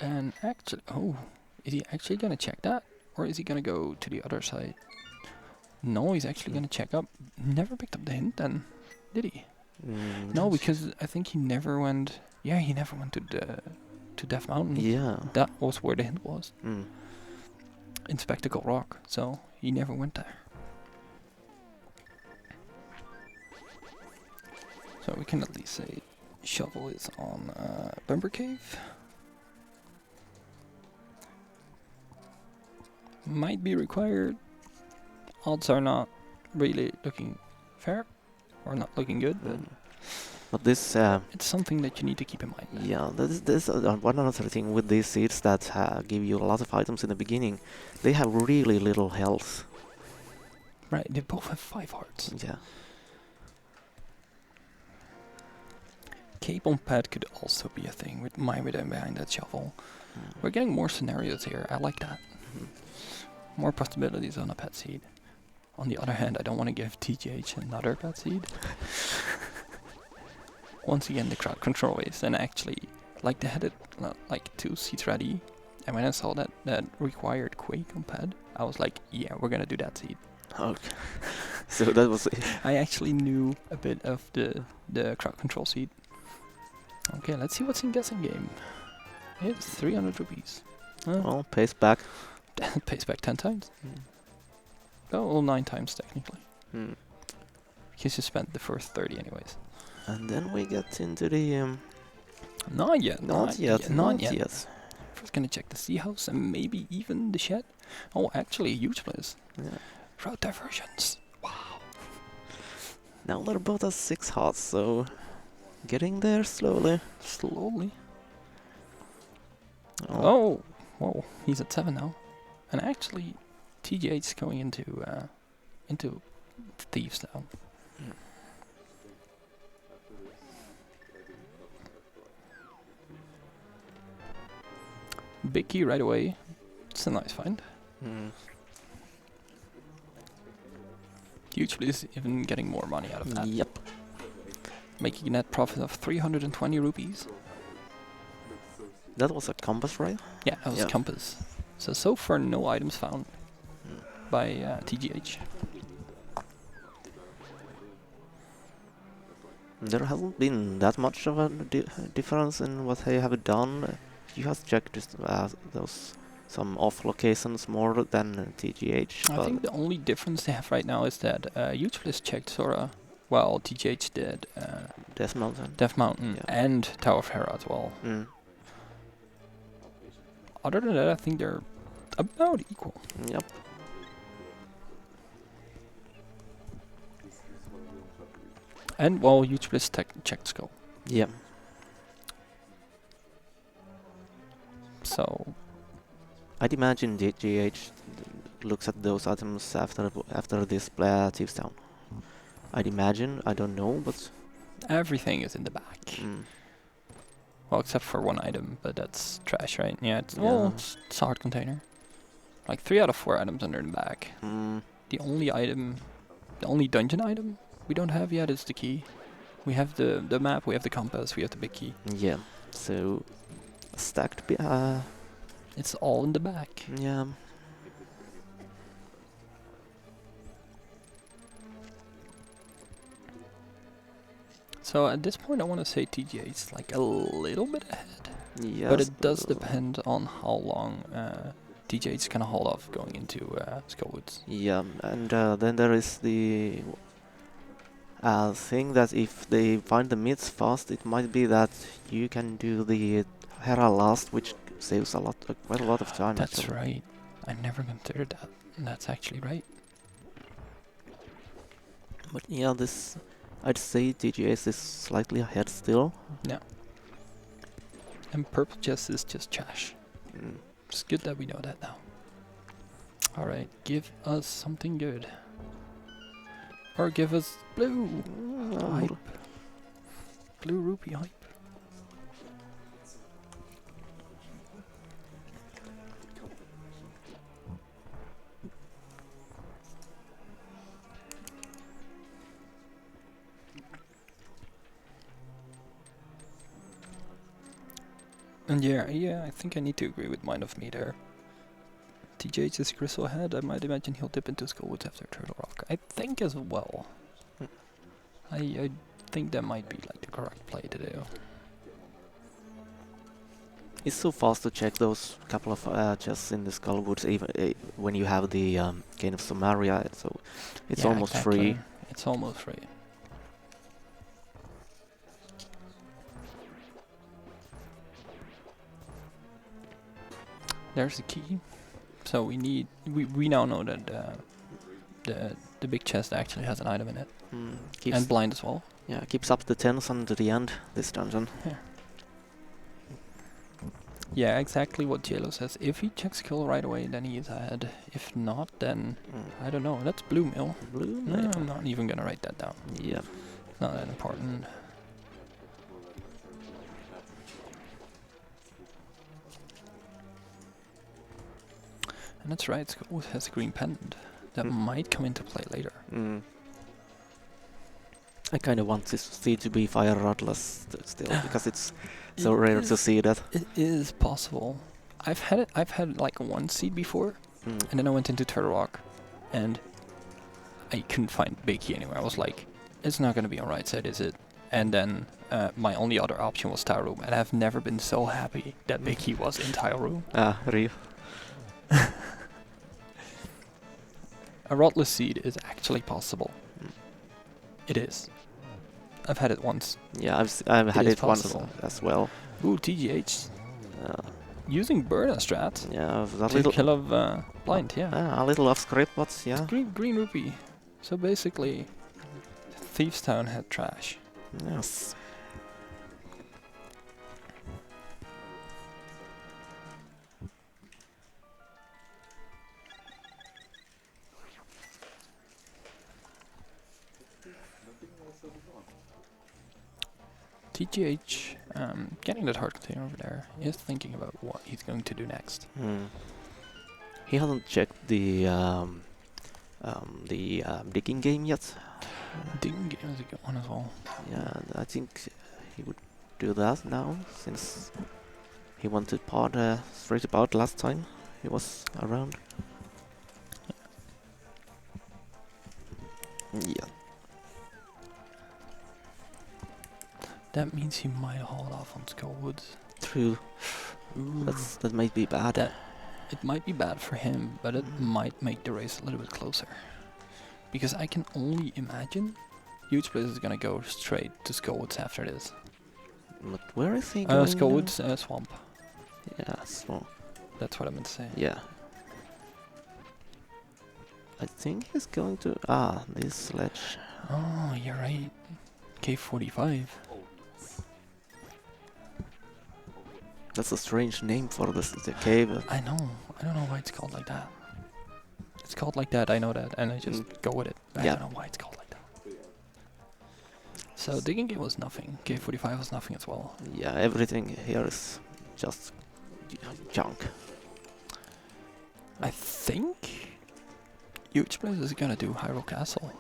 And actually, is he actually gonna check that? Or is he gonna go to the other side? No, he's actually gonna check up. Never picked up the hint then, did he? No, because I think he never went... yeah, he never went to Death Mountain. Yeah. That was where the hint was. In Spectacle Rock, so he never went there. So we can at least say shovel is on Bumper Cave. Might be required. Odds are not really looking fair, or not looking good, but But this, it's something that you need to keep in mind. yeah, this one other thing with these seeds that give you a lot of items in the beginning. They have really little health. Right, they both have 5 hearts. Yeah. Cape on pad could also be a thing with my rhythm behind that shovel. We're getting more scenarios here. I like that. More possibilities on a pet seed. On the other hand, I don't want to give TGH another pet seed. Once again, the crowd control is, and actually, like they had it like 2 seeds ready, and when I saw that required Quake on pad, I was like, yeah, we're gonna do that seed. Okay. So that was. I actually knew a bit of the crowd control seed. Okay, let's see what's in guessing game. It's 300 rupees. Well, pace back. Pays back 10 times. Oh, well, 9 times technically. Because you spent the first 30 anyways. And then we get into the. Not yet. Not yet. First gonna check the sea house and maybe even the shed. Oh, actually a huge place. Yeah. Road diversions. Wow. Now they're both at 6 hearts, so getting there slowly. Slowly. Oh, whoa, he's at 7 now. And actually, TGH's going into thieves now. Big key right away. It's a nice find. Hugely is even getting more money out of that. Yep. Making a net profit of 320 rupees. That was a compass, right? Yeah, that was compass. So far no items found by TGH. There hasn't been that much of a difference in what they have done. You have checked those some off locations more than TGH. I think the only difference they have right now is that Useless checked Sora, while TGH did Death Mountain. Death Mountain and Tower of Hera as well. Other than that, I think they're about equal. Yep. And while Useless checked Skull. Yep. So I'd imagine DGH looks at those items after this Thieves Town. I'd imagine, I don't know, but everything is in the back. Well, except for one item, but that's trash, right? Yeah, it's a hard container. Like 3 out of 4 items under the back. The only dungeon item we don't have yet is the key. We have the map, we have the compass, we have the big key. Yeah, so stacked. It's all in the back. Yeah. So at this point, I want to say TGA is like a little bit ahead. Yes, but it does depend on how long TGA is gonna hold off going into Skullwoods. Yeah, and then there is the thing that if they find the myths fast, it might be that you can do the Hera last, which saves quite a lot of time. That's actually. right. I never considered that. That's actually right. But yeah, I'd say TGS is slightly ahead still. Yeah. And purple chest is just trash. It's good that we know that now. Alright, give us something good. Or give us blue hype. Blue rupee hype. And yeah, I think I need to agree with Mind of Me there. TJH is Crystal ahead. I might imagine he'll dip into Skullwoods after Turtle Rock. I think as well. I think that might be like the correct play to do. It's so fast to check those couple of chests in the Skullwoods, even when you have the Gain of Samaria. So it's almost free. It's almost free. there's the key. So we now know that the big chest actually has an item in it, Keeps and blind as well. yeah, keeps up the tension to the end. This dungeon. Yeah, exactly what Jelo says. If he checks kill right away, then he is ahead. If not, then I don't know. That's blue mill. Blue. No, I'm not even gonna write that down. Yeah. It's not that important. And that's right, Skull has a green pendant. That might come into play later. I kind of want this seed to be fire rodless still, because it's so rare to see that. It is possible. I've had like one seed before, and then I went into Turtle Rock, and I couldn't find Big Key anywhere. I was like, it's not gonna be on right side, is it? And then my only other option was Tile Room, and I've never been so happy that Big Key was in Tile Room. Real. A rodless seed is actually possible. It is. I've had it once. Yeah, I've had it once possible. as well. Ooh, TGH. Using Burner strat. Yeah, a To little kill of blind, yeah. a little off script, but yeah. Green rupee. So basically, Thieves Town had trash. Yes. TGH, getting that hard container over there, is thinking about what he's going to do next. He hasn't checked the digging game yet. Digging game is a good one as well. Yeah, I think he would do that now, since he wanted part straight about last time he was around. Yeah. That means he might hold off on Skullwoods. True. Ooh. That might be bad. It might be bad for him, but it might make the race a little bit closer. Because I can only imagine Huge Blaze is gonna go straight to Skullwoods after this. But where is he going? Skullwoods Swamp. Yeah, swamp. That's what I meant to say. Yeah. I think he's going to... this sledge. Oh, you're right. K45. That's a strange name for the cave. I know. I don't know why it's called like that. It's called like that, I know that, and I just go with it. I don't know why it's called like that. So digging game was nothing. K45 was nothing as well. Yeah, everything here is just junk. I think Huge Blaze is gonna do Hyrule Castle.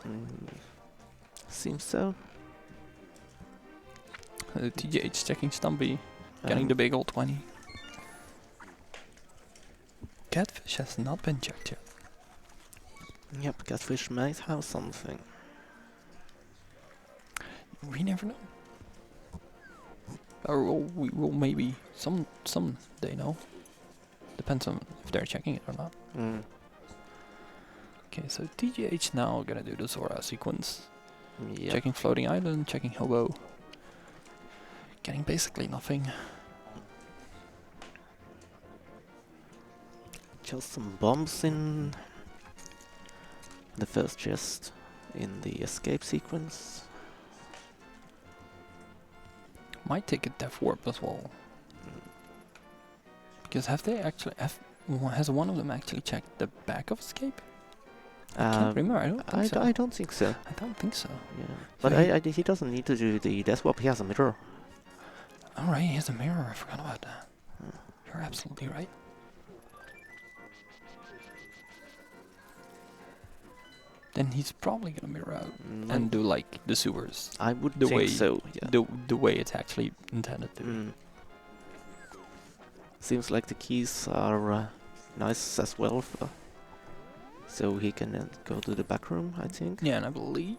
Seems so. TGH checking Stumpy, getting the big old 20. Catfish has not been checked yet. Yep, Catfish might have something. We never know. Or we will maybe someday know. Depends on if they're checking it or not. Okay, so TGH now gonna do the Zora sequence. Yep. Checking Floating Island, checking Hobo. Getting basically nothing. Just some bombs in the first chest in the escape sequence. Might take a Death Warp as well. Because have they actually... has one of them actually checked the back of escape? I can't remember, I don't think so. I don't think so. I don't think so. Yeah. But he doesn't need to do the death swap, he has a mirror. Alright, he has a mirror, I forgot about that. You're absolutely right. Then he's probably gonna mirror out and do like the sewers. I would the think way so, yeah. The way it's actually intended to. Seems like the keys are nice as well, so he can go to the back room, I think. Yeah, and I believe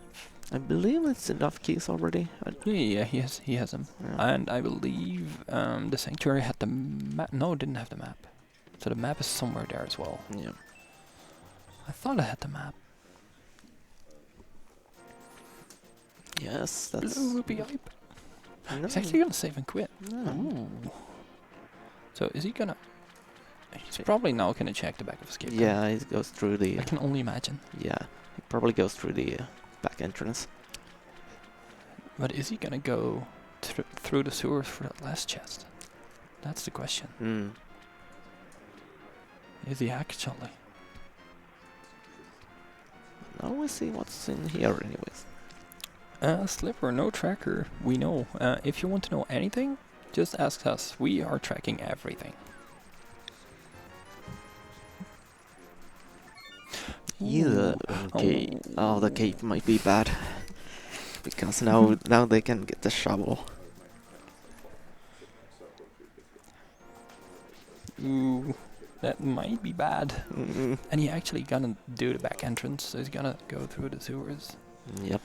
it's enough keys already. Yeah, he has them. Yeah. And I believe the sanctuary had the map. No, it didn't have the map. So the map is somewhere there as well. Yeah. I thought I had the map. Yes, that's... Blue Ruby Hype. No. He's actually gonna save and quit. No. Ooh. So is he gonna... He's probably now gonna check the back of escape. Yeah, it goes through the... I can only imagine. Yeah, it probably goes through the back entrance. But is he gonna go through the sewers for that last chest? That's the question. Hmm. Is he actually? Now we see what's in here anyways. Slipper, no tracker. We know. If you want to know anything, just ask us. We are tracking everything. Yeah, okay. Oh. Oh, the cave might be bad. Because now they can get the shovel. Ooh, that might be bad. Mm, And he actually gonna do the back entrance, so he's gonna go through the sewers. yep.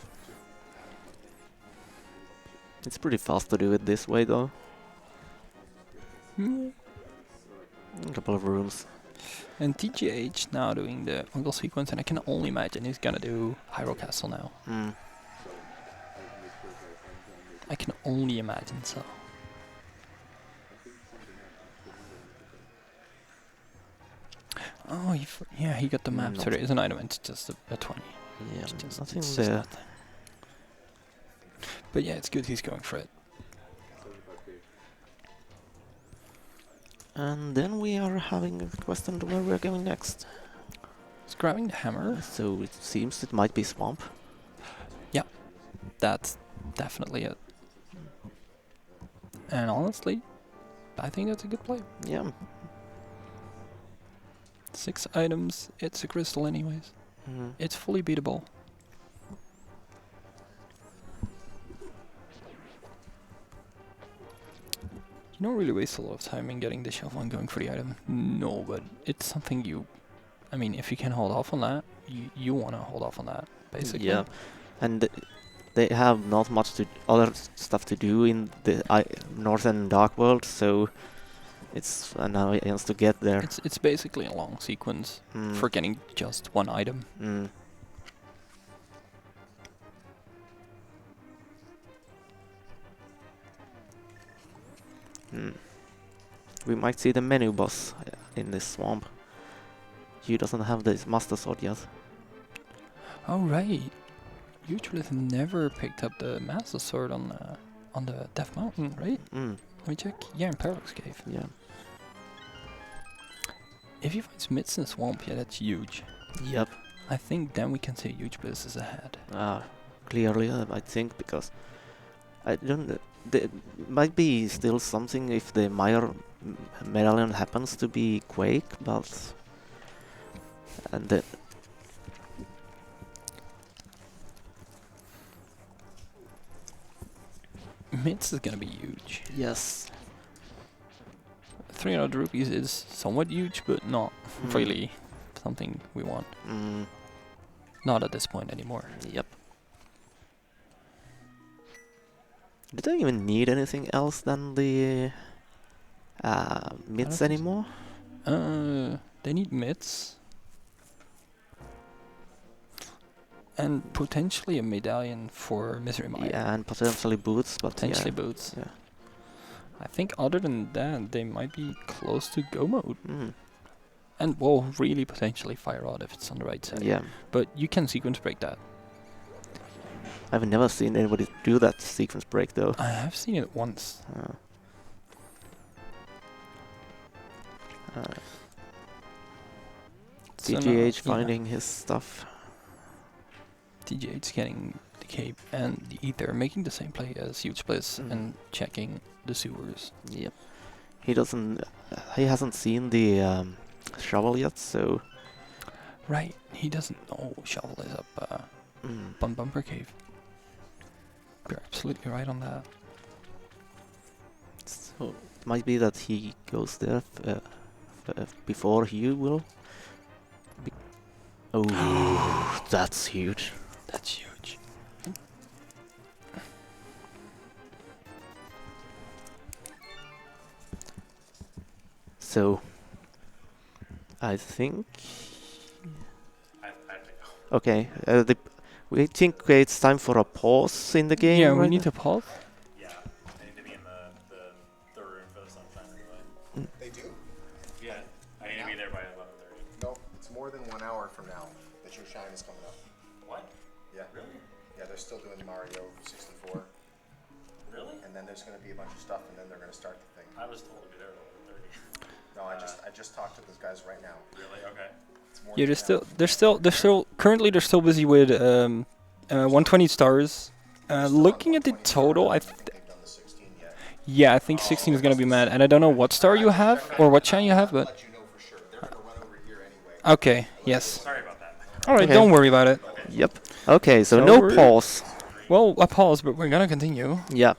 It's pretty fast to do it this way though. Mm. A couple of rooms. And TGH now doing the Mongol sequence, and I can only imagine he's gonna do Hyrule Castle now. Mm. I can only imagine so. Oh, yeah, he got the map, so there is an item, it's just a 20. Yeah, It's just, nothing it's just there. nothing. But yeah, it's good he's going for it. And then we are having a question to where we're going next. He's grabbing the hammer. So it seems it might be swamp. That's definitely it. And honestly, I think that's a good play. Yeah. 6 items, it's a crystal anyways. Mm. It's fully beatable. You don't really waste a lot of time in getting the shovel and going for the item. No, but it's something you... I mean, if you can hold off on that, you want to hold off on that, basically. Yeah, and they have not much other stuff to do in the northern Dark World, so it's now he has to get there. It's basically a long sequence for getting just one item. Mm. We might see the menu boss in this swamp. He doesn't have this Master Sword yet. Oh right, Utilith never picked up the Master Sword on the Death Mountain, right? Mm. Let me check. Yeah, in Paradox Cave. Yeah. If he finds Mitz in the swamp, yeah, that's huge. Yep. I think then we can say huge bliss is ahead. Clearly, I think, because I don't. There might be still something if the Meyer medallion happens to be Quake, but and the Mitz is gonna be huge. yes, 300 rupees is somewhat huge, but not Mm. really something we want. Not at this point anymore. Yep. Do they even need anything else than the mids think so. anymore? They need mitts. And potentially a medallion for Misery Mire. Yeah, and potentially boots, but Potentially yeah. boots. Yeah. I think other than that, they might be close to go mode. Mm. And, well, really potentially Fire Rod if it's on the right side. Yeah. But you can sequence break that. I've never seen anybody do that sequence break though. I have seen it once. So now, TGH yeah, finding his stuff. TGH getting the cape and the ether, making the same play as Huge Bliss and checking the sewers. Yep. He doesn't. He hasn't seen the shovel yet, so. Right, he doesn't know Shovel is up Bumper Cave. You're absolutely right on that. So it might be that he goes there before you will. Oh, that's huge. That's huge. So, I think. Okay, we think it's time for a pause in the game. Yeah, right we need now? to pause. Yeah, I need to be in the room for the sunshine anyway. They do? Yeah, I still doing Mario 64. Really? And then there's going to be a bunch of stuff, and then they're going to start the thing. I was told to be there at 30. No, I just talked to those guys right now. Really? Okay. It's more Yeah, than they're still currently they're still busy with 120 stars. Looking at the total, I don't think they've done the 16 yet. yeah, I think 16 is gonna be mad, and I don't know what star you have or what shine you have, I'll but let you know for sure. They're going to run over here anyway. okay, yes. Sorry about that. All right, Okay. don't worry about it. Yep. Okay, so So no we're- pause. Well, I paused, but we're gonna continue. Yep.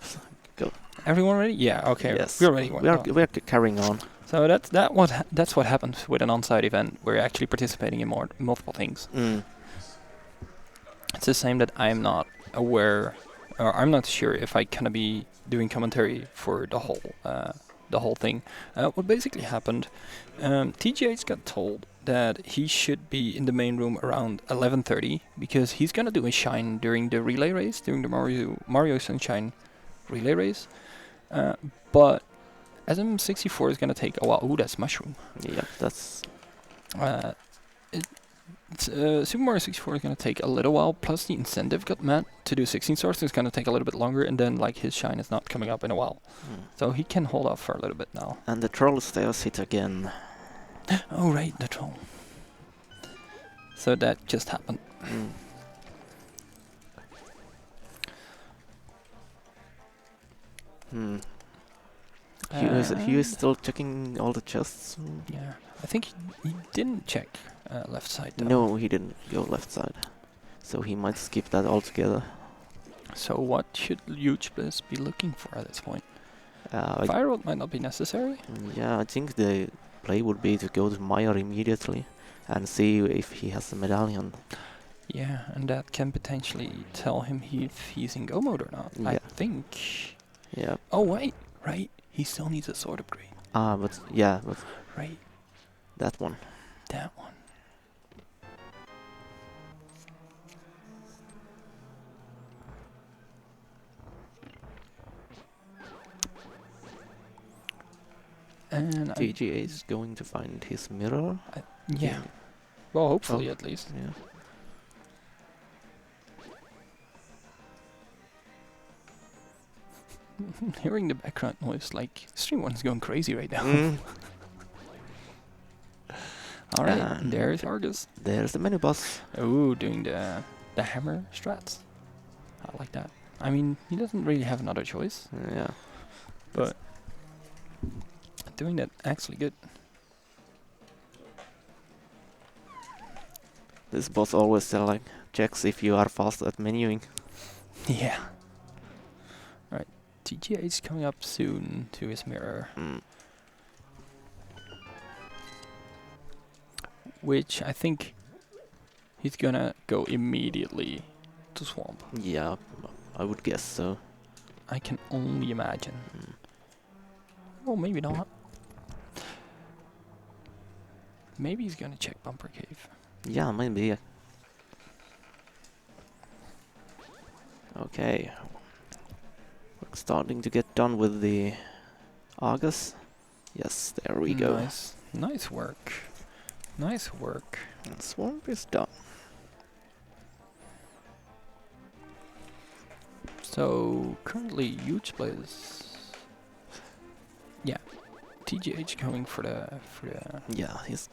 Everyone ready? Yeah. Okay. Yes. We're ready. We're carrying on. So that's what happens with an on-site event. We're actually participating in multiple things. Mm. It's the same that I'm not aware, or I'm not sure if I gonna be doing commentary for the whole thing. What basically happened? TGH got told that he should be in the main room around 11:30 because he's gonna do a shine during the relay race, during the Mario Sunshine relay race. But SM64 is gonna take a while. Ooh, that's mushroom. Yep, that's... Super Mario 64 is gonna take a little while. Plus the incentive got met to do 16 stars, so it's gonna take a little bit longer. And then like his shine is not coming up in a while, so he can hold off for a little bit now. And the troll stairs hit again. Oh right, the troll. So that just happened. Mm. Hmm. He is still checking all the chests. Yeah, I think he didn't check left side though. No, he didn't go left side. So he might skip that altogether. So what should Huge Bliss be looking for at this point? I- Firewall might not be necessary. Yeah, I think the play would be to go to Meyer immediately and see if he has the medallion. Yeah, and that can potentially tell him if he's in go mode or not. I Yeah. think. Yeah. Oh wait, right. He still needs a sword upgrade. But yeah, but Right, that one. that one. And TGA is going to find his mirror. yeah. Well, hopefully at least. Yeah. Hearing the background noise, like stream one is going crazy right now. Mm. All right, And there's Argus. There's the mini boss. Oh, doing the hammer strats. I like that. I mean, he doesn't really have another choice, Yeah. but doing that actually good. This boss always like checks if you are fast at menuing. Yeah. Alright, TGA is coming up soon to his mirror, Mm. which I think he's gonna go immediately to Swamp. Yeah, I would guess so. I can only imagine. Mm. Well, maybe not. Maybe he's gonna check Bumper Cave. Yeah, maybe. Okay. We're starting to get done with the Argus. Yes, there we go. Nice. Nice work. Nice work. And Swamp is done. So currently Huge Blaze. Yeah. TGH going for Yeah, he's...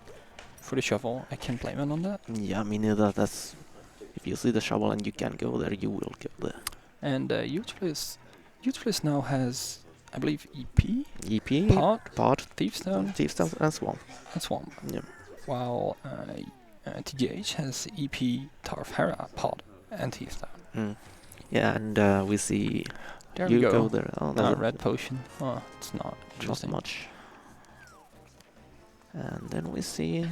the shovel. I can't blame him on that. Yeah, me neither. That's... If you see the shovel and you can go there, you will go there. And Huge Blaze now has, I believe, EP, EP, Pod, Thief Stone, and Swamp. and Swamp. Yeah. While TGH has EP, Tarf, Hera, Pod, and Thief Stone. Mm. Yeah, and we see There you we go. there. Oh, Red potion. Oh, it's not not interesting. much. And then we see...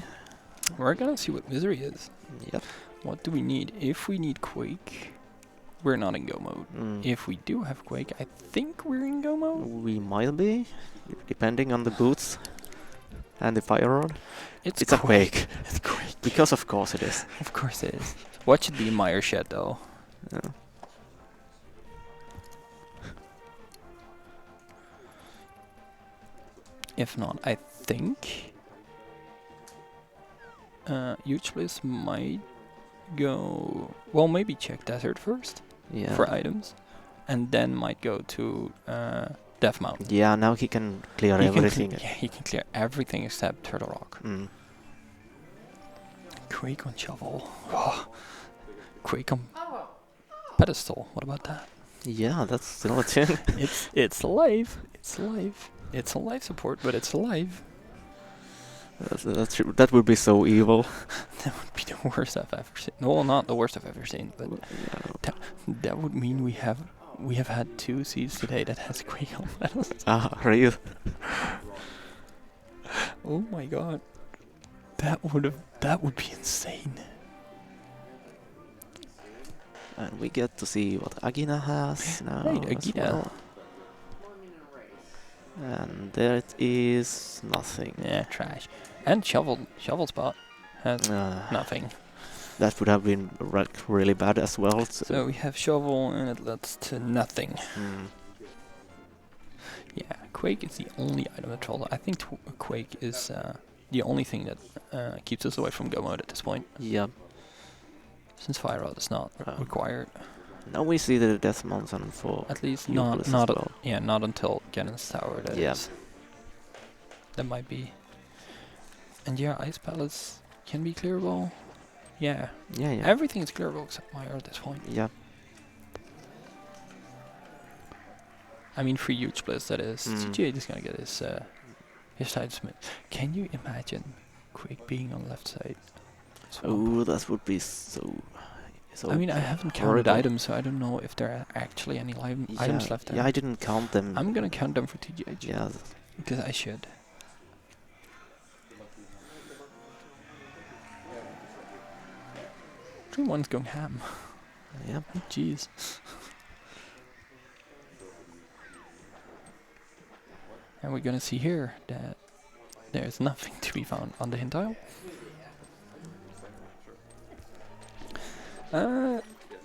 We're gonna see what Misery is. Yep. What do we need? If we need Quake, we're not in go mode. Mm. If we do have Quake, I think we're in go mode. We might be, depending on the boots and the fire rod. It's a Quake. It's Quake. Because of course it is. Of course it is. What should be in Meyer Shed though? Yeah. If not, I think Huge Bliss might go. Well, maybe check Desert first. Yeah. for items, and then might go to Death Mountain. Yeah, now he can clear everything. He can clear everything except Turtle Rock. Mm. Quake on shovel. Oh. Quake on pedestal. What about that? Yeah, that's still a thing. It's alive. It's alive. It's a life support, but it's alive. That would be so evil. That would be the worst I've ever seen. Well, not the worst I've ever seen, but that would mean we have had 2 seeds today that has Quake on pedestal. Ah, really? Oh my god. That would be insane. And we get to see what Agina has now. Right, as Agina. well. And there it is, nothing. Yeah, trash. And shovel spot has nothing. That would have been really bad as well. So we have shovel and it leads to nothing. Mm. Yeah, Quake is the only item that trolls. I think Quake is the only thing that keeps us away from go mode at this point. Yeah. Since Fire Rod is not required. Now we see the Death Mountain for At least Euclid not as well. yeah, not until Ganon's Tower. That Yeah. is. That might be. And yeah, Ice Palace can be clearable. Yeah. Yeah, yeah. Everything is clearable except Mire at this point. Yeah. I mean, for huge bliss, that is. Mm. TJ is gonna get his side smith. Can you imagine Quake being on left side? Oh, that would be so. I mean, I haven't counted horrible. items, so I don't know if there are actually any items left there. Yeah, I didn't count them. I'm gonna count them for TGH. Yeah. Because I should. One's going ham. Yeah. Jeez. And we're gonna see here that there's nothing to be found on the hint tile.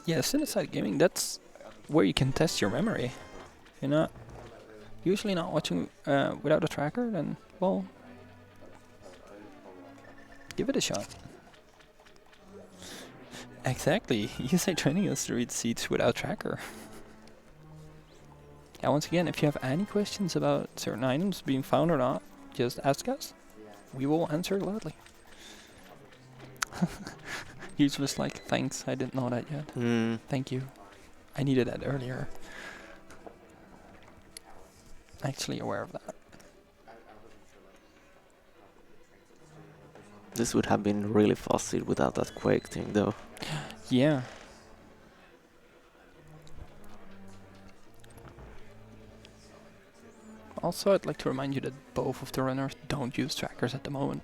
Yeah, Cineside Gaming, that's where you can test your memory. You're not usually not watching without a tracker, then, well, give it a shot. Exactly, you say training us to read seeds without tracker. Yeah, once again, if you have any questions about certain items being found or not, just ask us. We will answer gladly. He's just like, thanks, I didn't know that yet. Mm. Thank you. I needed that earlier. Actually aware of that. This would have been really fuzzy without that Quake thing, though. Yeah. Also, I'd like to remind you that both of the runners don't use trackers at the moment.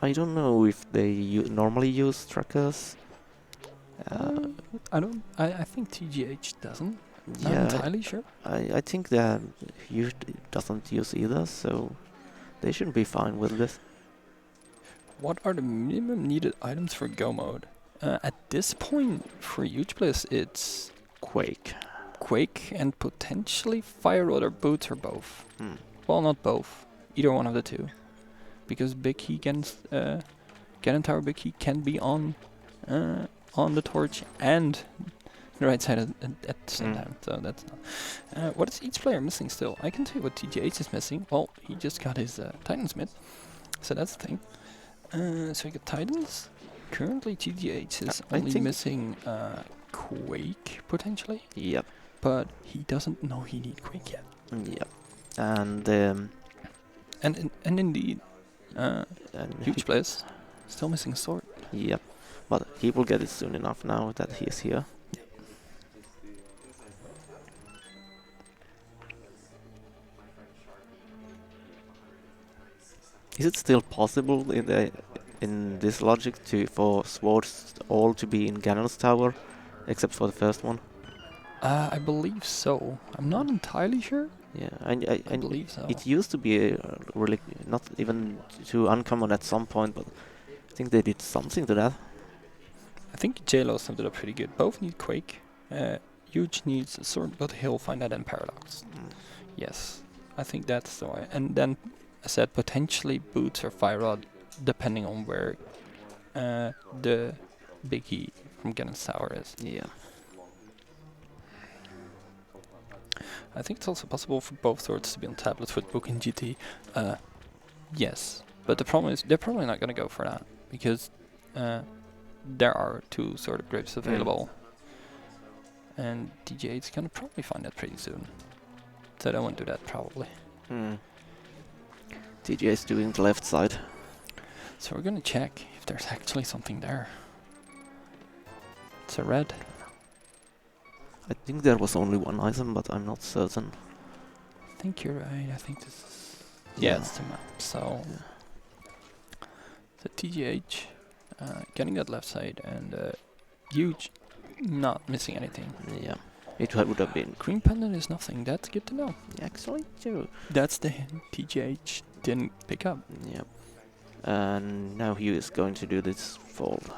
I don't know if they normally use trackers. I think TGH doesn't. Not Yeah, entirely sure. I think that doesn't use either, so they should be fine with this. What are the minimum needed items for Go mode? At this point, for huge bliss, it's Quake. Quake and potentially Fire Rod or Boots or both. Hmm. Well, not both. Either one of the two. Because Big Key Ganon Tower Big Key can be on the torch and the right side at the same time. So that's not. What is each player missing still? I can tell you what TGH is missing. Well, he just got his Titansmith. So that's the thing. So we got Titans. Currently TGH is I only think missing Quake, potentially. Yep. But he doesn't know he needs Quake yet. Yep. And And indeed, huge players still missing sword. Yep. But he will get it soon enough now that he is here. Is it still possible in this logic for swords all to be in Ganon's tower, except for the first one? I believe so. I'm not entirely sure. Yeah, I believe so. It used to be really not even too uncommon at some point, but I think they did something to that. I think JLo summed it up pretty good. Both need Quake. Huge needs a sword, but he'll find that in Paradox. Yes, I think that's the way. And then, I said potentially Boots or Fire Rod, depending on where the biggie from Ganon's Tower is. Yeah. I think it's also possible for both swords to be on tablets with Book and GT. Yes, but the problem is they're probably not going to go for that because there are two sort of grips available, and DJ is going to probably find that pretty soon. So they won't do that probably. TJ is doing the left side. So we're going to check if there's actually something there. It's a red. I think there was only one item, but I'm not certain. I think you're right. I think this is... Yeah, it's the map. So... The TGH getting that left side and huge not missing anything. Yeah. It would have been. Green pendant is nothing. That's good to know. Actually, too. That's the hint TGH didn't pick up. Yep. And now he is going to do this fold.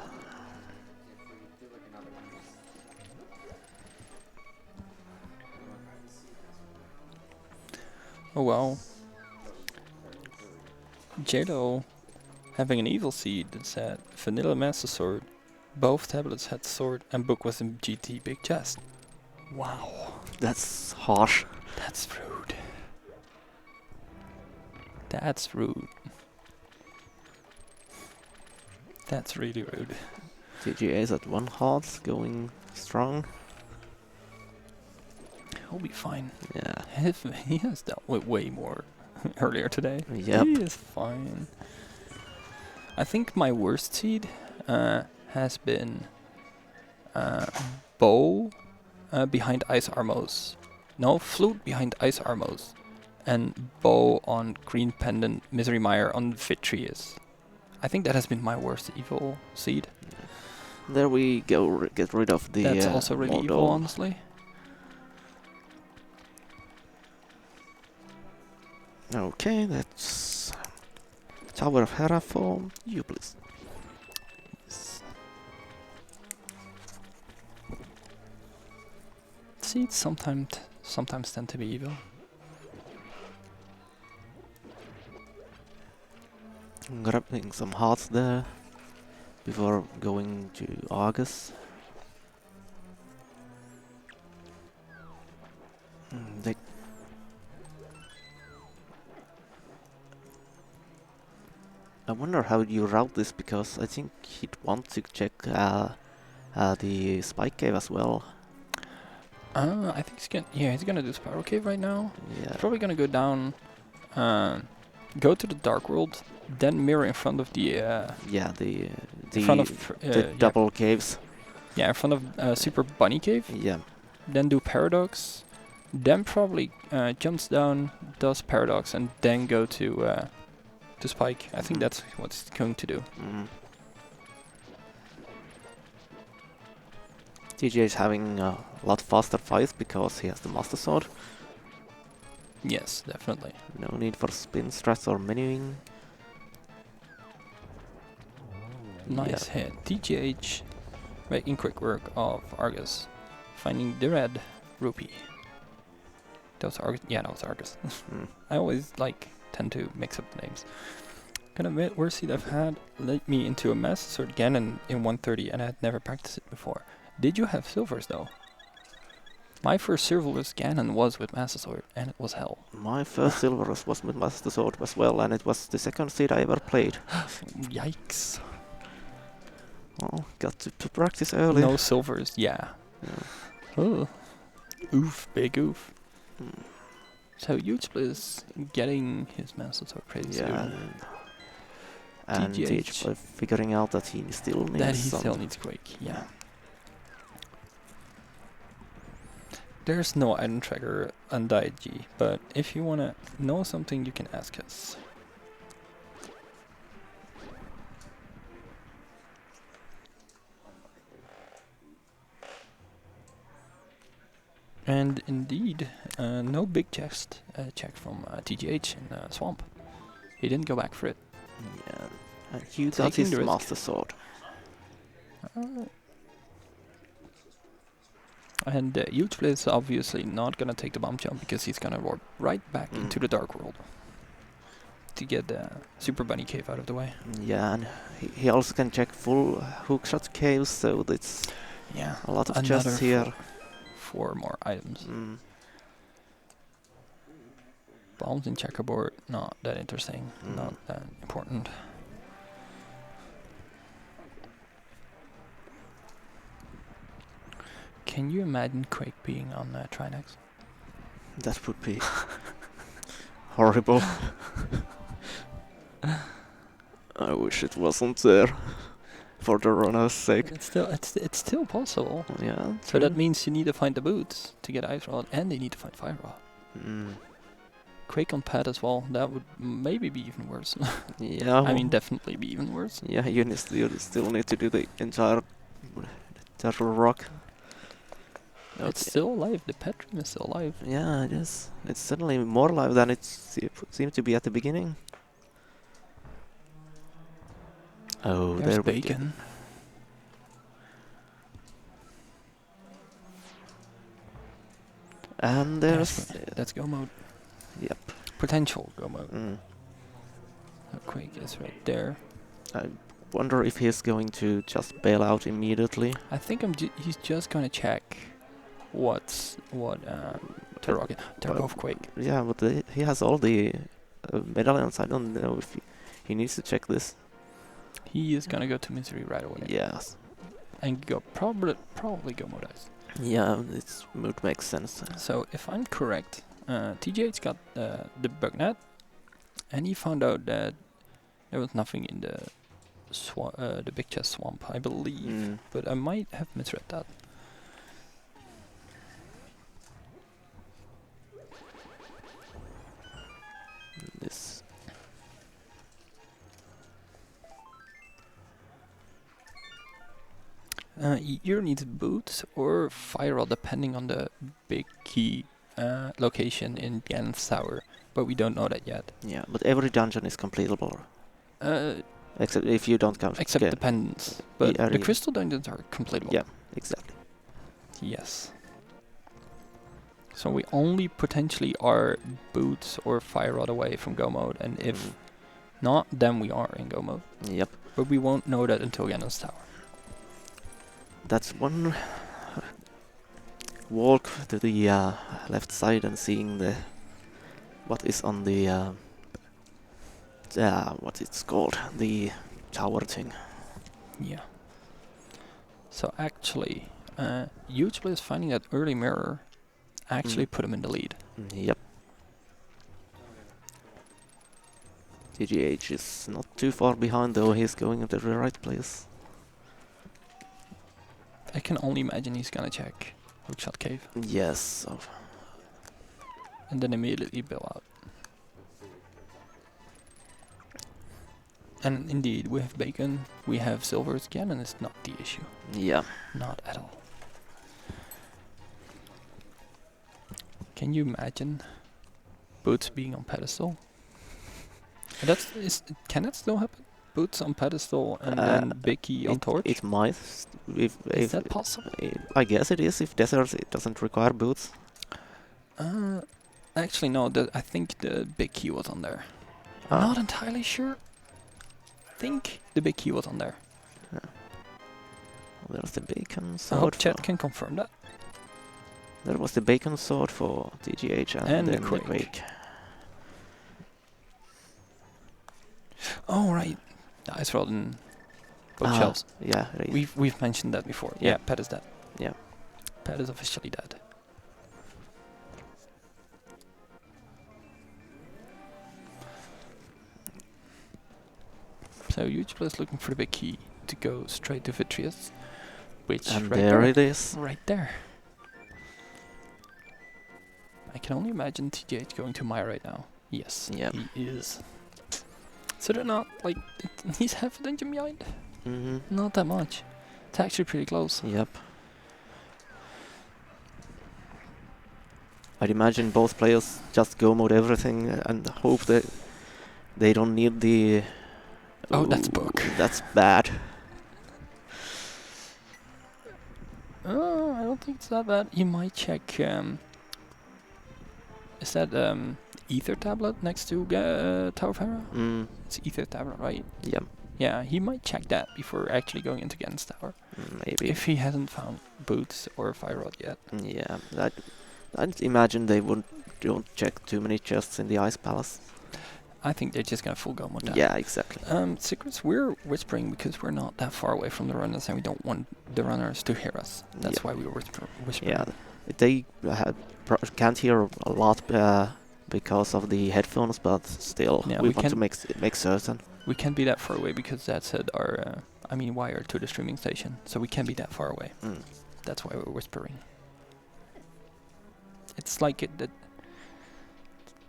Oh well. JLo having an evil seed that said Vanilla Master Sword. Both tablets had sword and book was in GT big chest. Wow. That's harsh. That's rude. That's rude. That's really rude. TGA is at 1 heart, going strong. He'll be fine. Yeah. He has dealt with way more earlier today. Yep. He is fine. I think my worst seed has been Bow behind Ice Armos. No, Flute behind Ice Armos. And Bow on Green Pendant, Misery Mire on Vitreous. I think that has been my worst evil seed. There we go, get rid of the That's also really Mordo. evil, honestly. Okay, that's Tower of Hera for you, please. Seeds sometimes tend to be evil. Grabbing some hearts there before going to Argus. They I wonder how you route this, because I think he'd want to check the Spike Cave as well. I think he's gonna do Spiral Cave right now. Yeah. He's probably gonna go down, go to the Dark World, then mirror in front of the Yeah, the in front of double caves. yeah, in front of Super Bunny Cave. Yeah. Then do Paradox, then probably jumps down, does Paradox, and then go to Spike. I think that's what he's going to do. TJ is having a lot faster fights because he has the Master Sword. Yes, definitely. No need for spin strats or menuing. Nice hit. TGH making quick work of Argus, finding the red rupee. That was Argus. Yeah, that was Argus. I always tend to mix up the names. Gonna admit, worst seed I've had led me into a Master Sword Ganon in 130, and I had never practiced it before. Did you have silvers though? My first silverless Ganon was with Master Sword, and it was hell. My first silver was with Master Sword as well, and it was the second seed I ever played. Yikes. Well, got to practice early. No silvers, yeah. Oh. Oof, big oof. So Huge is getting his Master Sword pretty soon. And TGH. TH figuring out that he still needs That he some. still needs Quake, yeah. There's no item tracker on Daiji, but if you wanna know something, you can ask us. And indeed, no big chest check from TGH in Swamp. He didn't go back for it. Yeah, and he got Taking his the risk. Master Sword. And Huge is obviously not gonna take the bomb jump because he's gonna warp right back into the Dark World. to get the Super Bunny Cave out of the way. Yeah, and he also can check full hookshot caves, so it's Yeah, a lot of another chests here. four more items. Mm. Bombs in checkerboard, not that interesting, Mm. not that important. Can you imagine Quake being on Trinex? That would be horrible. I wish it wasn't there, for the runner's sake. It's still possible. Yeah, So that true. means you need to find the boots to get Ice Rod, and they need to find Fire Rod. Mm. Quake on pad as well. That would maybe be even worse. Yeah, I mean, definitely be even worse. yeah, you still need to do the entire rock. No, it's still alive. The pet dream is still alive. Yeah, it is. It's certainly more alive than it seemed to be at the beginning. Oh, There's there we go. bacon. And there's... That's go mode. Yep. Potential go mode. Mm. Quake is right there. I wonder if he's going to just bail out immediately. I think he's just gonna check what to rocket. They're both Quake. Yeah, but he has all the medallions. I don't know if he needs to check this. He is gonna go to misery right away. Yes. And go probably go mode ice. Yeah, it would make sense. So if I'm correct, TJ's got the bug net, and he found out that there was nothing in the big chest swamp, I believe, Mm. but I might have misread that. This. You either need boots or fire rod, depending on the big key location in Gannon's tower, but we don't know that yet. Yeah, but every dungeon is completable. Uh, Except if you don't count except the pendants, but Yeah, the yeah. crystal dungeons are completable. Yeah, exactly. Yes. So we only potentially are boots or fire rod away from go mode, and if Mm. not, then we are in go mode. Yep. But we won't know that until Gannon's tower. That's one walk to the left side and seeing the what is on the what it's called, the tower thing. Yeah. So actually, huge players finding that early mirror actually put him in the lead. Yep. TGH is not too far behind though, he's going into the right place. I can only imagine he's gonna check Hookshot Cave Yes. So and then immediately bail out. And indeed, we have bacon, we have silvers. Gannon is not the issue. yeah. Not at all. Can you imagine boots being on pedestal? And can that still happen? Boots on pedestal and then big key on torch? It might. Is that possible? I guess it is. If desert it doesn't require boots. Actually, no. I think the big key was on there. Ah. Not entirely sure. I think the big key was on there. There's the bacon I sword. hope chat can confirm that. There was the bacon sword for TGH and the then Quake. the Quake. Oh right, the ice rod and bookshelves. Yeah. Right. We've mentioned that before. Yeah. Yeah, Pat is dead. Yeah. Pat is officially dead. So huge players looking for the big key to go straight to Vitreous, which And right there it is. right there. I can only imagine TJH going to Maya right now. Yes, Yep. he is. So they're not like he's half a dungeon behind. Mm-hmm. Not that much. It's actually pretty close. Yep. I'd imagine both players just go mode everything and hope that they don't need the... Oh, that's Ooh, book. That's bad. I don't think it's that bad. You might check. Is that Ether tablet next to Tower of Hera? Mm, It's Ether tablet, right? yeah, Yeah, he might check that before actually going into Gen's Tower. maybe. If he hasn't found boots or fire rod yet. Yeah, I'd imagine they don't check too many chests in the Ice Palace. I think they're just gonna full go with that. Yeah, exactly. Secrets, we're whispering because we're not that far away from the runners and we don't want the runners to hear us. That's Yeah. why we were whispering. Yeah, they can't hear a lot because of the headphones, but still, Yeah, we we want to can- make certain. We can't be that far away because that's at our, wire to the streaming station. So we can't be that far away. Mm. That's why we're whispering. It's like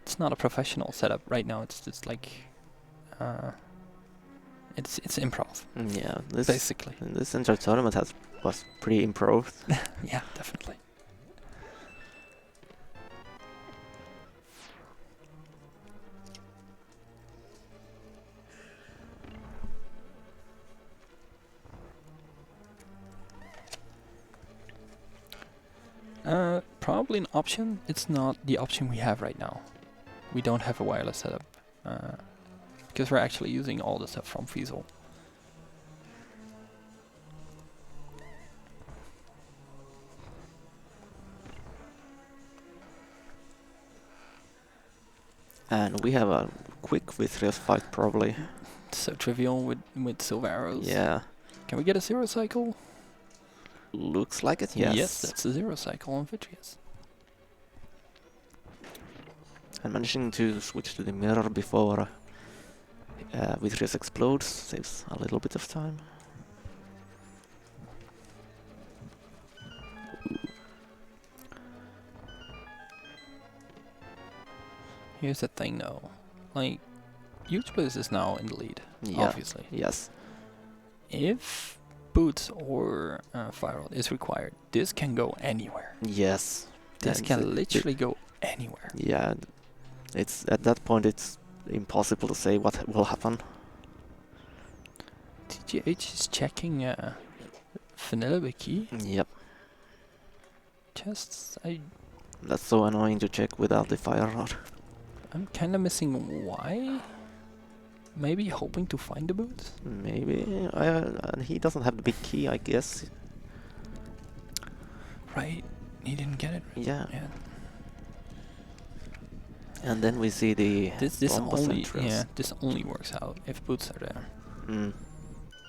it's not a professional setup right now. It's just like, it's improv Yeah, this basically. entire tournament was pretty improved. Yeah, definitely. Probably an option. It's not the option we have right now. We don't have a wireless setup. Because we're actually using all the stuff from Fiesel. And we have a quick Vithrios fight, probably. So trivial with silver arrows. Yeah, Can we get a zero cycle? looks like it, yes. Yes, that's a zero cycle on Vitreous. And managing to switch to the mirror before Vithrios explodes saves a little bit of time. Here's the thing though. Like, Huge Bliss is now in the lead, Yeah, obviously. yes. If Boots or Fire Rod is required, this can go anywhere. Yes. This And can literally go anywhere. yeah, it's at that point it's impossible to say what will happen. TGH is checking Vanilla Wiki. Yep, Chests. that's so annoying to check without the fire rod. I'm kind of missing why. Maybe hoping to find the boots. Maybe, and he doesn't have the big key, I guess. Right. He didn't get it. Yeah, Yeah. and then we see the This Bombus only entrance. this only works out if boots are there. Mm,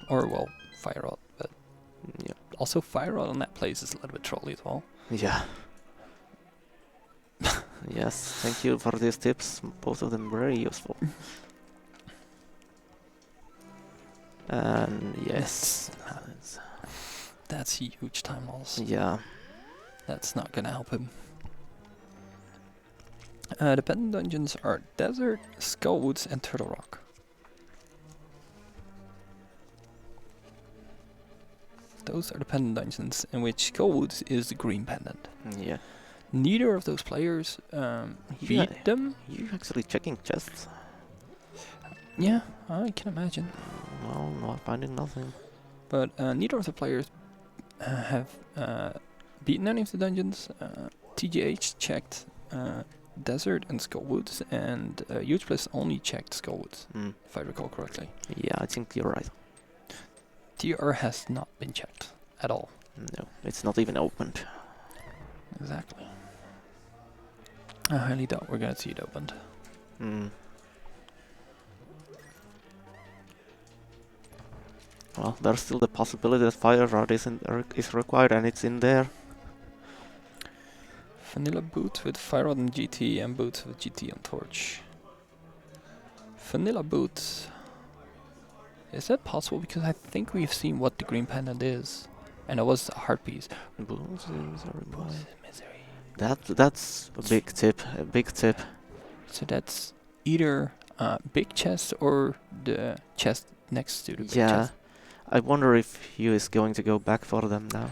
Or well, Fire Rod, but yeah, also Fire Rod on that place is a little bit trolly as well. yeah. Yes, thank you for these tips. Both of them very useful. And yes, That's huge time loss. yeah, That's not gonna help him. Dependent dungeons are Desert, Skullwoods, and Turtle Rock. Those are the pendant dungeons in which Skullwoods is the green pendant. yeah. Neither of those players beat Yeah. them. You actually checking chests? Yeah, I can imagine. Well, not finding nothing. But neither of the players have beaten any of the dungeons. TGH checked Desert and Skullwoods, and Huge Bliss only checked Skullwoods, Mm. if I recall correctly. Yeah, I think you're right. TR has not been checked at all. No, it's not even opened. Exactly. I highly doubt we're gonna see it opened. Mm. Well, there's still the possibility that fire rod is required, and it's in there. Vanilla boots with Fire Rod and GT, and boots with GT and Torch. Vanilla boots. Is that possible? Because I think we've seen what the green pendant is, and it was a heart piece. Boots is a reminder. Misery. That's a big tip. A big tip. So that's either big chest or the chest next to the big Yeah. chest. I wonder if Hugh is going to go back for them now.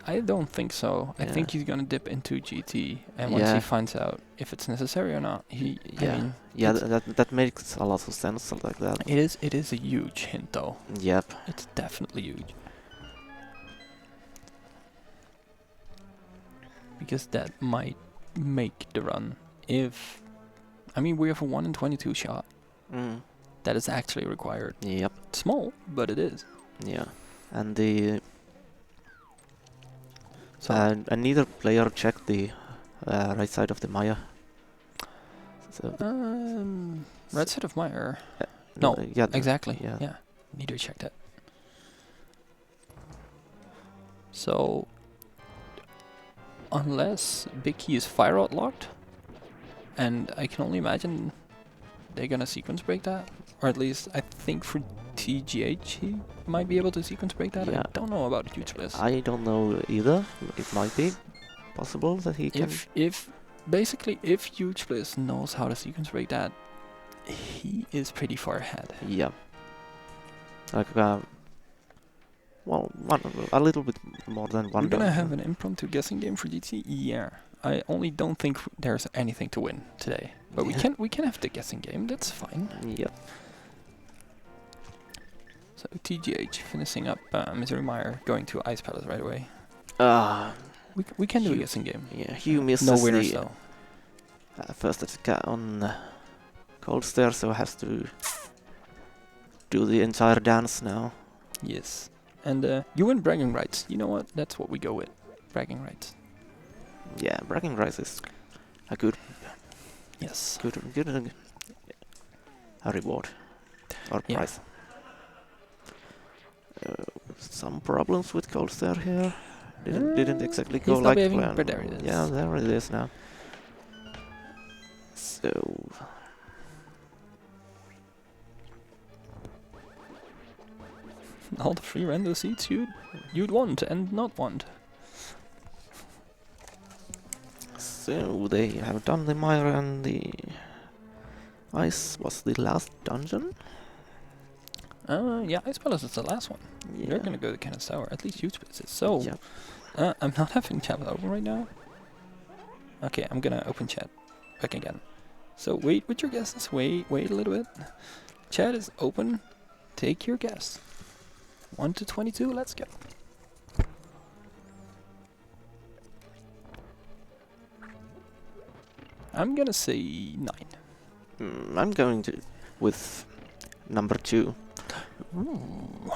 I don't think so. I Yeah. think he's gonna dip into GT, and once Yeah. he finds out if it's necessary or not, I mean, Yeah, it's- that makes a lot of sense like that. it is a huge hint though. Yep. It's definitely huge. Because that might make the run if... I mean, we have a 1 in 22 shot. Mm. That is actually required. Yep. Small, but it is. Yeah. And the So, and neither player checked the right side of the Maya. So right side of Meyer. no, No, yeah, exactly. yeah. Yeah. Need to check that. So, unless Big Key is fire out locked, and I can only imagine they're gonna sequence break that, or at least I think for TGH he might be able to sequence break that. Yeah. I don't know about Huge Bliss. I don't know either. It might be possible that he can. If basically if Huge Bliss knows how to sequence break that, he is pretty far ahead. Yeah. Like well, a little bit more than one. We're gonna dungeon. have an impromptu guessing game for GT. Yeah. I only don't think there's anything to win today, but Yeah. we can have the guessing game. That's fine. Yep. So TGH finishing up Misery Mire, going to Ice Palace right away. We can do a Hugh- guessing game. Yeah. Hugh misses No winners the though. first attack on Cold Stare, so has to do the entire dance now. Yes. And you win bragging rights. You know what? That's what we go with. Bragging rights. Yeah, bragging rights is a good Yes. a reward or Yeah. prize. Some problems with Cold Stare here. Didn't exactly go he's not like behaving, planned. but there it is. Yeah, there it is now. So All the free rando seats you'd want and not want. so they have done the mire and the ice was the last dungeon. Yeah, Ice Palace is the last one. Yeah. They're gonna go to Kenneth Tower. At least Huge Bliss is. So, Yeah. I'm not having chat open right now. Okay, I'm gonna open chat back again. So wait with your guesses. Wait a little bit. Chat is open. Take your guess. 1 to 22. Let's go. I'm gonna say 9. I'm going to with number 2. Ooh.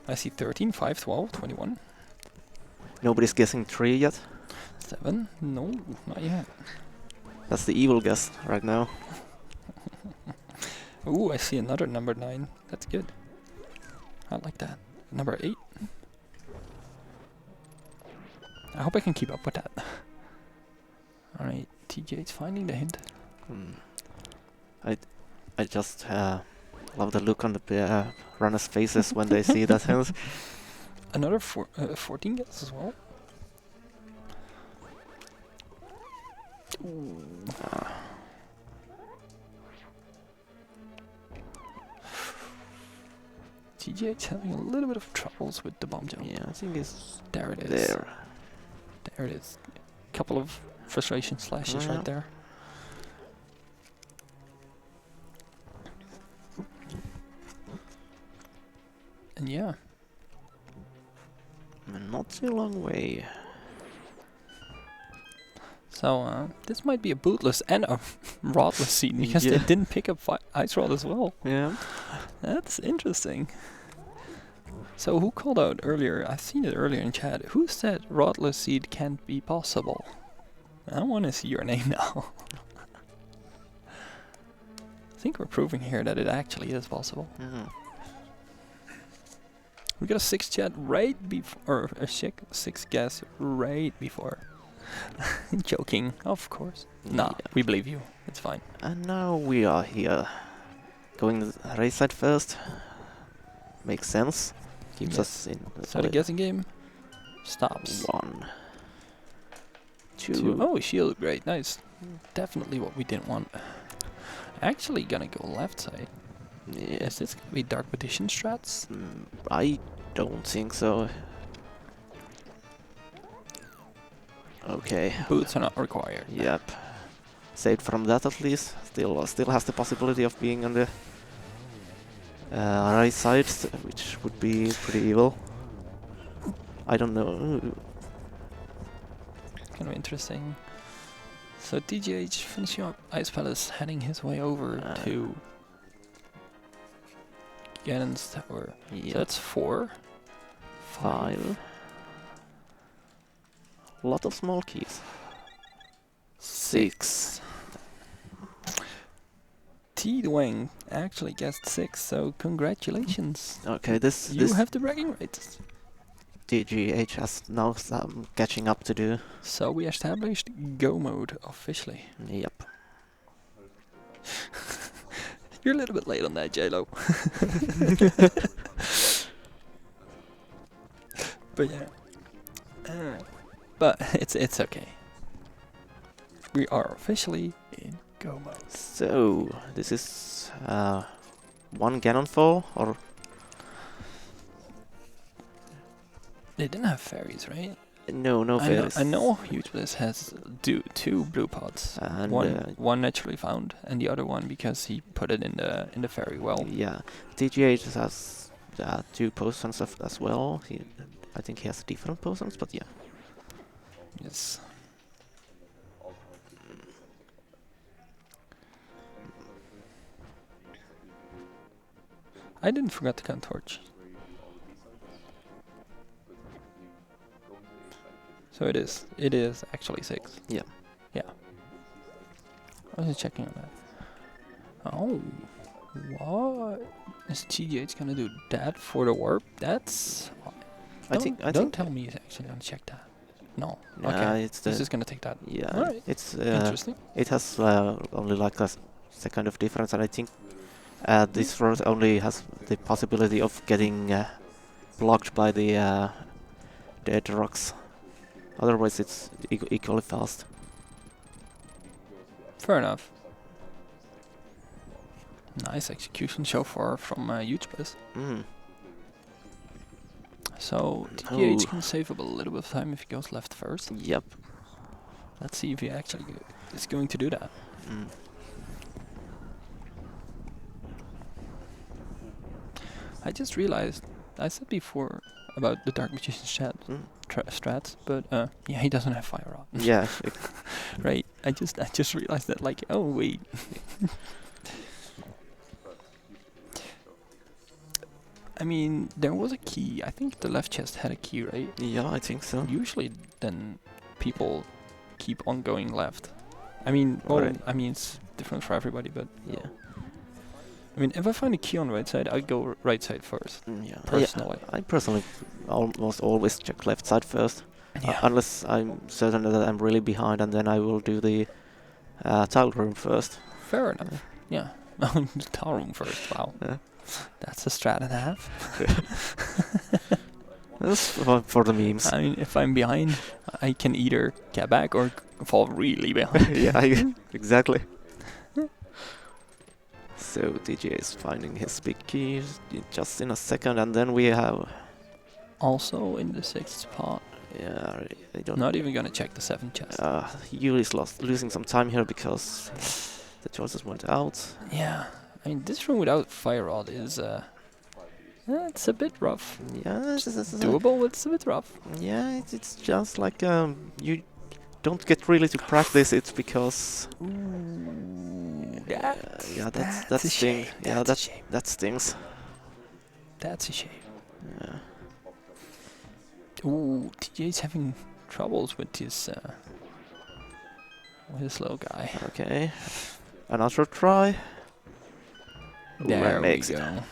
I see 13, 5, 12, 21, Nobody's guessing 3 yet. 7. No, not yet. That's the evil guess right now. Ooh, I see another number 9. That's good. I like that. Number 8. I hope I can keep up with that. Alright, TJ's finding the hint. I just love the look on the runners' faces when they see that hint. Another 14 guesses as well. Ooh. TJ's having a little bit of troubles with the bomb jump. Yeah, I think it's There it is. there. There it is. Couple of frustration slashes Yeah. right there. And yeah, Not too long way. so this might be a bootless and a rodless scene because they Yeah. didn't pick up ice rod as well. Yeah. That's interesting. So who called out earlier? I've seen it earlier in chat. Who said rodless seed can't be possible? I want to see your name now. I think we're proving here that it actually is possible. We got a 6 chat right before, or a 6 guess right before. Joking, of course. Nah, Yeah. we believe you. It's fine. And now we are here. Going the race side first. Makes sense. Keeps Yes. us in So the guessing game stops. 1, 2. 2. Oh, shield, great, nice. Definitely what we didn't want. Actually gonna go left side. Yes. Is this gonna be Dark Petition strats? I don't think so. Okay. Boots are not required. Yep. Saved from that at least. Still has the possibility of being on the right side, which would be pretty evil. I don't know. Kind of interesting. So TGH finishing up Ice Palace, heading his way over to Ganon's Tower. Yeah. So that's 4. 5. Lot of small keys. 6. T Dwang actually guessed 6, so congratulations. Okay, this You this have the bragging rights. DGH has now some catching up to do. So we established Go mode officially. Yep. You're a little bit late on that, JLo. But yeah. But it's okay. We are officially in Go mode. So this is one Ganon fall, or They didn't have fairies, right? no fairies. I know Huge Bliss has 2 blue pots. And One naturally found, and the other one because he put it in the fairy well. yeah, DGH has 2 potions as well. I think he has different potions, but yeah. Yes. I didn't forget to count torch. So it is actually 6. Yeah. Yeah. I was just checking on that. Oh, what is TGH gonna do? That for the warp? That's. I think Don't tell me he's actually gonna check that. No. Yeah, Okay. it's He's the just gonna take that. yeah. Alright. It's Interesting. it has only like a second of difference, and I think this road only has the possibility of getting blocked by the dead rocks. Otherwise, it's equally fast. Fair enough. Nice execution so far from Huge Bliss. Mm. So TGH Oh. can save up a little bit of time if he goes left first. Yep. Let's see if he actually is going to do that. Mm. I just realized I said before about the Dark Magician's Mm. strats, but yeah, he doesn't have Fire Rod. Yeah. Right? I just realized that, like, oh wait. I mean, there was a key. I think the left chest had a key, right? Yeah, I think so. Usually, then people keep on going left. I mean, well, Alright. I mean, it's different for everybody, but Yeah. I mean, if I find a key on the right side, I go right side first. Yeah. Personally. I personally almost always check left side first, Yeah. unless I'm certain that I'm really behind, and then I will do the tile room first. Fair enough. Yeah. The towel room first. Wow. Yeah. That's a strat and a half. That's for the memes. I mean, if I'm behind, I can either get back or fall really behind. Yeah, exactly. So DJ is finding his big keys just in a second, and then we have. Also in the 6th spot. Yeah, I don't. Not even gonna check the 7th chest. Yuri is losing some time here because the choices went out. Yeah. I mean, this room without Fire Rod is, it's a bit rough. Yeah, it's Doable, but it's a bit rough. yeah, it's just like you don't get really to practice it because Ooh, yeah, that a stings. shame. Yeah, That's a shame. that stings. That's a shame. Yeah. Ooh, TJ's having troubles with his little guy. Okay, another try. Ooh, There that we makes it. go.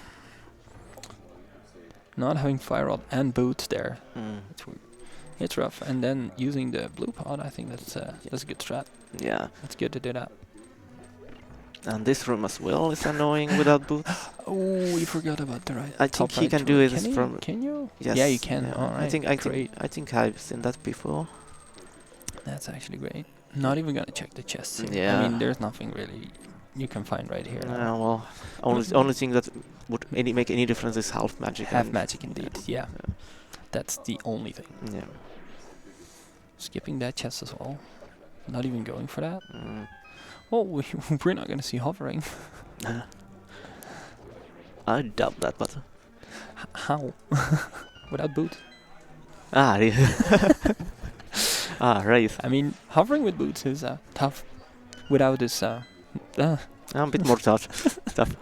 Not having Fire Rod and boots there. Mm. It's weird. It's rough. And then using the blue pod, I think that's a good strat. Yeah, It's good to do that. and this room as well is annoying without boots. Oh, we forgot about the right. I top think he right can room. do it Can from. Can you? Yes, Yeah, you can. yeah. Alright. Great. I think I've seen that before. That's actually great. Not even gonna check the chests here. I Yeah. mean, there's nothing really you can find right here. Yeah, well, only thing that would make any difference is half magic. Half and- magic indeed. Yeah. That's the only thing. Yeah. Skipping that chest as well. Not even going for that. Mm. Well, we're not gonna see hovering. I doubt that, but How? Without boots? yeah. Ah, Wraith. I mean, hovering with boots is tough. Without this, A bit more tough. Tough.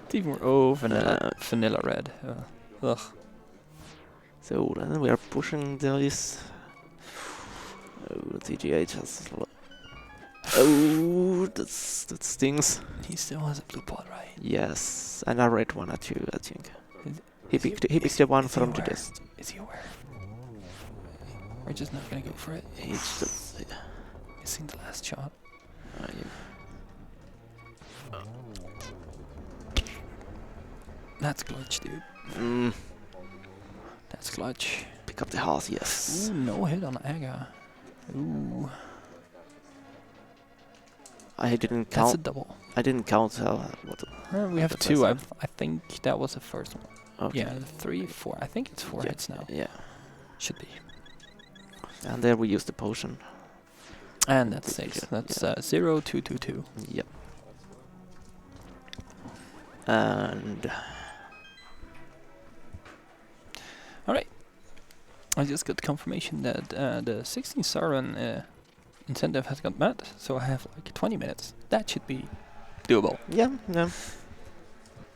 it's even more. Oh, vanilla red. Ugh. So then we are pushing this. Oh, TGH has. Oh, that stings. He still has a blue pot, right? Yes, and a red one too, I think. Is- He is he- picked is- the one is he from the aware? desk. Is he aware? We're just not gonna go for it. It's just. He's seen the last shot. That's clutch, dude. That's clutch. Pick up the horse, yes. Ooh, no hit on Aga. Ooh, I didn't that's a count. double. I didn't count what. We have That's two. what I I think that was the first one. Okay. Yeah, 3, 4. I think it's 4 Yeah, hits now. Yeah. Should be. And there we use the potion. And that's Did 6. you- That's yeah. 0, 2, 2, 2. Yep. And Alright. I just got confirmation that the 16 Siren incentive has got met, so I have like 20 minutes. That should be doable. yeah.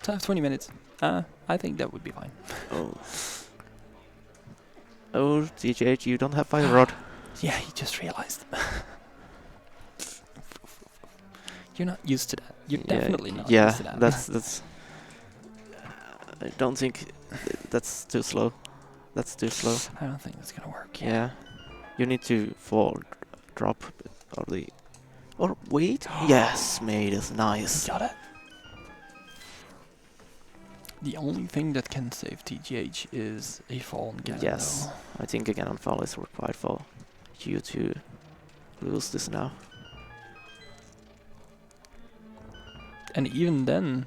So I have 20 minutes. I think that would be fine. Oh. Oh, TGH, you don't have fire rod. Yeah, he just realized. You're not used to that. You're definitely not Yeah, used to that. that's. I don't think that's too slow. That's too slow. I don't think that's gonna work. Yeah. You need to fall, drop, or the. Or wait. Yes, mate, is nice. Got it. The only thing that can save TGH is a fall on Ganon. Yes. though. I think a Ganon fall is required for you to lose this now. And even then,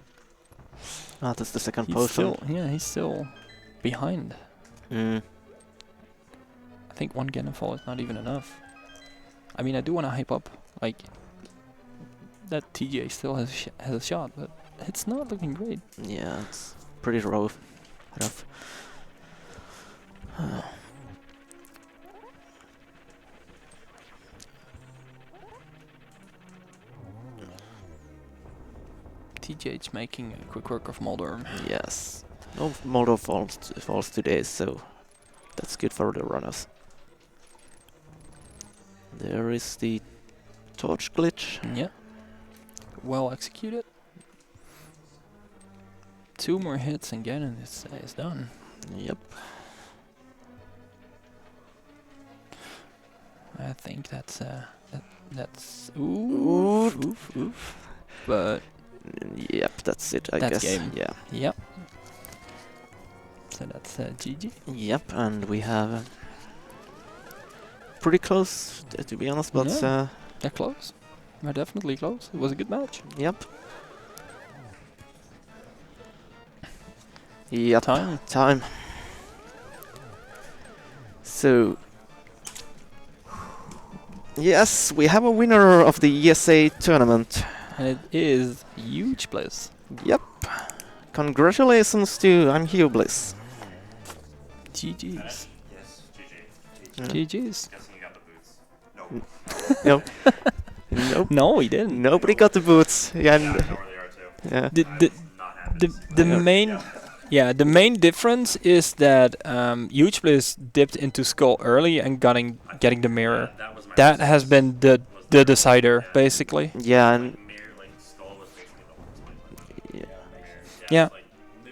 Ah, that's the second he's potion. he's still behind. Mm. I think one Ganon fall is not even enough. I mean, I do want to hype up like that TGH still has a shot, but it's not looking great. Yeah, it's pretty rough. TGH making a quick work of Moldorm. Yes. No Moldor falls today, so that's good for the runners. There is the torch glitch. Yeah. Well executed. 2 more hits and Ganon is done. Yep. I think that's oof, oof, oof. But Yep, that's it, I That's guess. game. Yeah. yep. So that's GG. Yep, and we have pretty close, to be honest, but Yeah. They're close. They're definitely close. It was a good match. yep. Yep. Time. So, yes, we have a winner of the ESA tournament. And it is huge bliss. Yep. Congratulations to I'm Hugh Bliss. GG's. Yes, GG. GG's. Guessing you got the boots. No. No. Nope. No, he didn't. Nobody got the boots. Yeah. Yeah, I And, know where they are too. yeah. Not happy. The Yeah. main the main difference is that Huge Bliss dipped into Skull early and getting the mirror. That was my That has mistake. been the decider basically. Yeah, and Mirror, like, skull was basically the whole split. yeah. Mirror. Yeah. Like,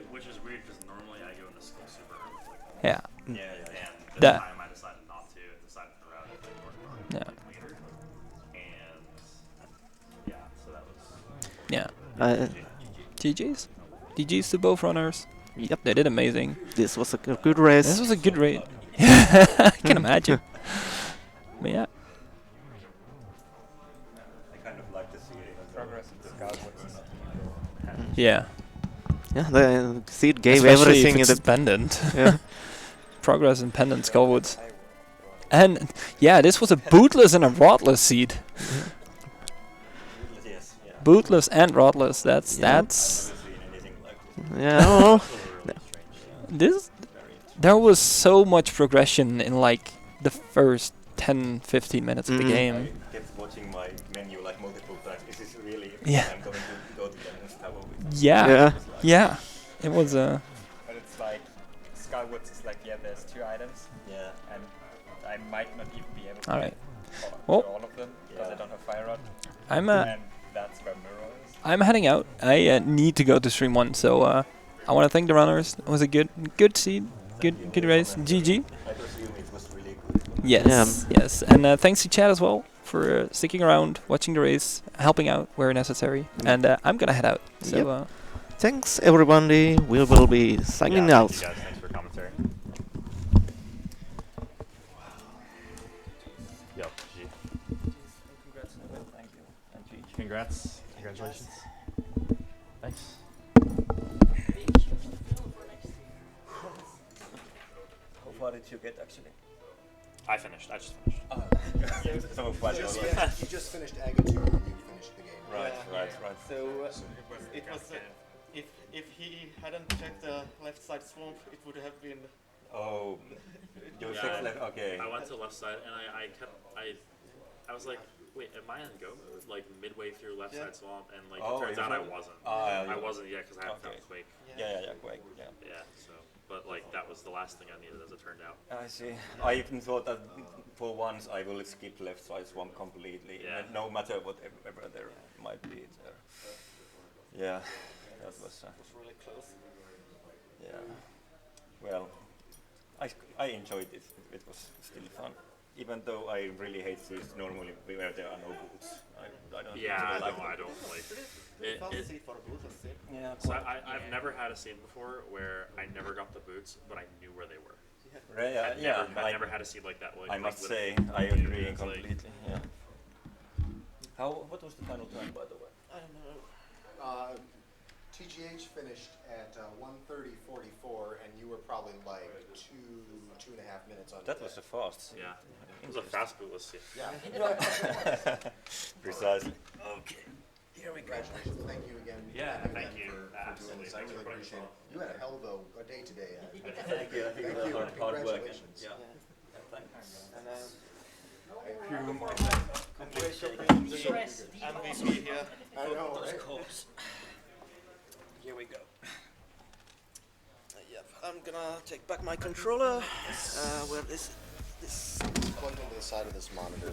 which is weird because normally I go into skull super early. Like, Yeah. and this That- time I decided not to. And decided to route it Yeah. later. And yeah, so that was. Yeah. GG's. GG's to both runners. Yep. They did amazing. This was a good race. This was a good rate. I can imagine. But yeah. I kind of like to see progress in Scout. Yeah. Yeah, the seed gave Especially everything if in it's the. pendant. Yeah. Progress in pendant Skullwoods. And yeah, this was a bootless and a rodless seed. Yes, yeah. Bootless and rodless. That's Yeah. that's Never seen anything like Yeah. Oh. this. There was so much progression in like the first 10-15 minutes of the game. I kept watching my menu like multiple times. Is this really? Yeah. I'm going to go to the next level with Yeah, Yeah. yeah. It was But it's like Skywoods is like, yeah, there's 2 items, Yeah. and I might not even be able to all right. get Well- to all of them because I Yeah. don't have Fire Rod, I'm and that's where Mirror is. I'm heading out. I need to go to stream 1, so I want to thank the runners. It was a good seed, good race. GG. I presume it was really good. Yes, yes, and thanks to Chad as well for sticking around, watching the race, helping out where necessary. And I'm gonna head out. So Yep. Thanks, everybody. We will be signing Yeah, out. thank you guys. Thanks for commentary. Yep. G. Congrats. Thank you. And GG. Congrats. Congratulations. Thanks. How far did you get actually? I finished. I just finished. So far, You just, yeah. you just finished Aga 2 and you finished the game. Right, right, right. So it was if he hadn't checked the left side swamp, it would have been. Oh, you Yeah, fixed left. Okay. I went to left side and I was like, wait, am I on go mode? Like midway through left Yeah. side swamp, and like Oh, it turns you out I found- wasn't. Ah, I you- wasn't yet because I hadn't Okay. found Quake. Yeah, quite. Yeah. Yeah. So, but like that was the last thing I needed, as it turned out. I see. I even thought that for once I will skip left side swamp completely, Yeah. no matter whatever there might be there. Yeah, that was. It was really close. Yeah. Well, I enjoyed it. It was still fun, even though I really hate seats normally where there are no boots. I don't. Yeah, usually I like don't. them. I don't like. Pretty fast It, seat for a booth, I'd say. Yeah. so I've never had a scene before where I never got the boots, but I knew where they were. I've never had a scene like that. Like, I must say, literally. I agree It's like- completely. Yeah. What was the final time, by the way? I don't know. TGH finished at 1:30:44, and you were probably like 2.5 minutes on. That was a fast. Yeah, it was a fast bootless scene. Yeah. Precisely. Okay. Here we go. Congratulations. Thank you again. Yeah, again thank you. For doing Absolutely. this. I Thanks really for putting appreciate this it. You had a hell of a day today. Thank you. I think Thank it was you. hard work. Congratulations. Yeah. Thanks. And Congratulations. MVP here. I know, right? Here we go. Yep, I'm gonna take back my controller. Where this Plug into the side of this monitor.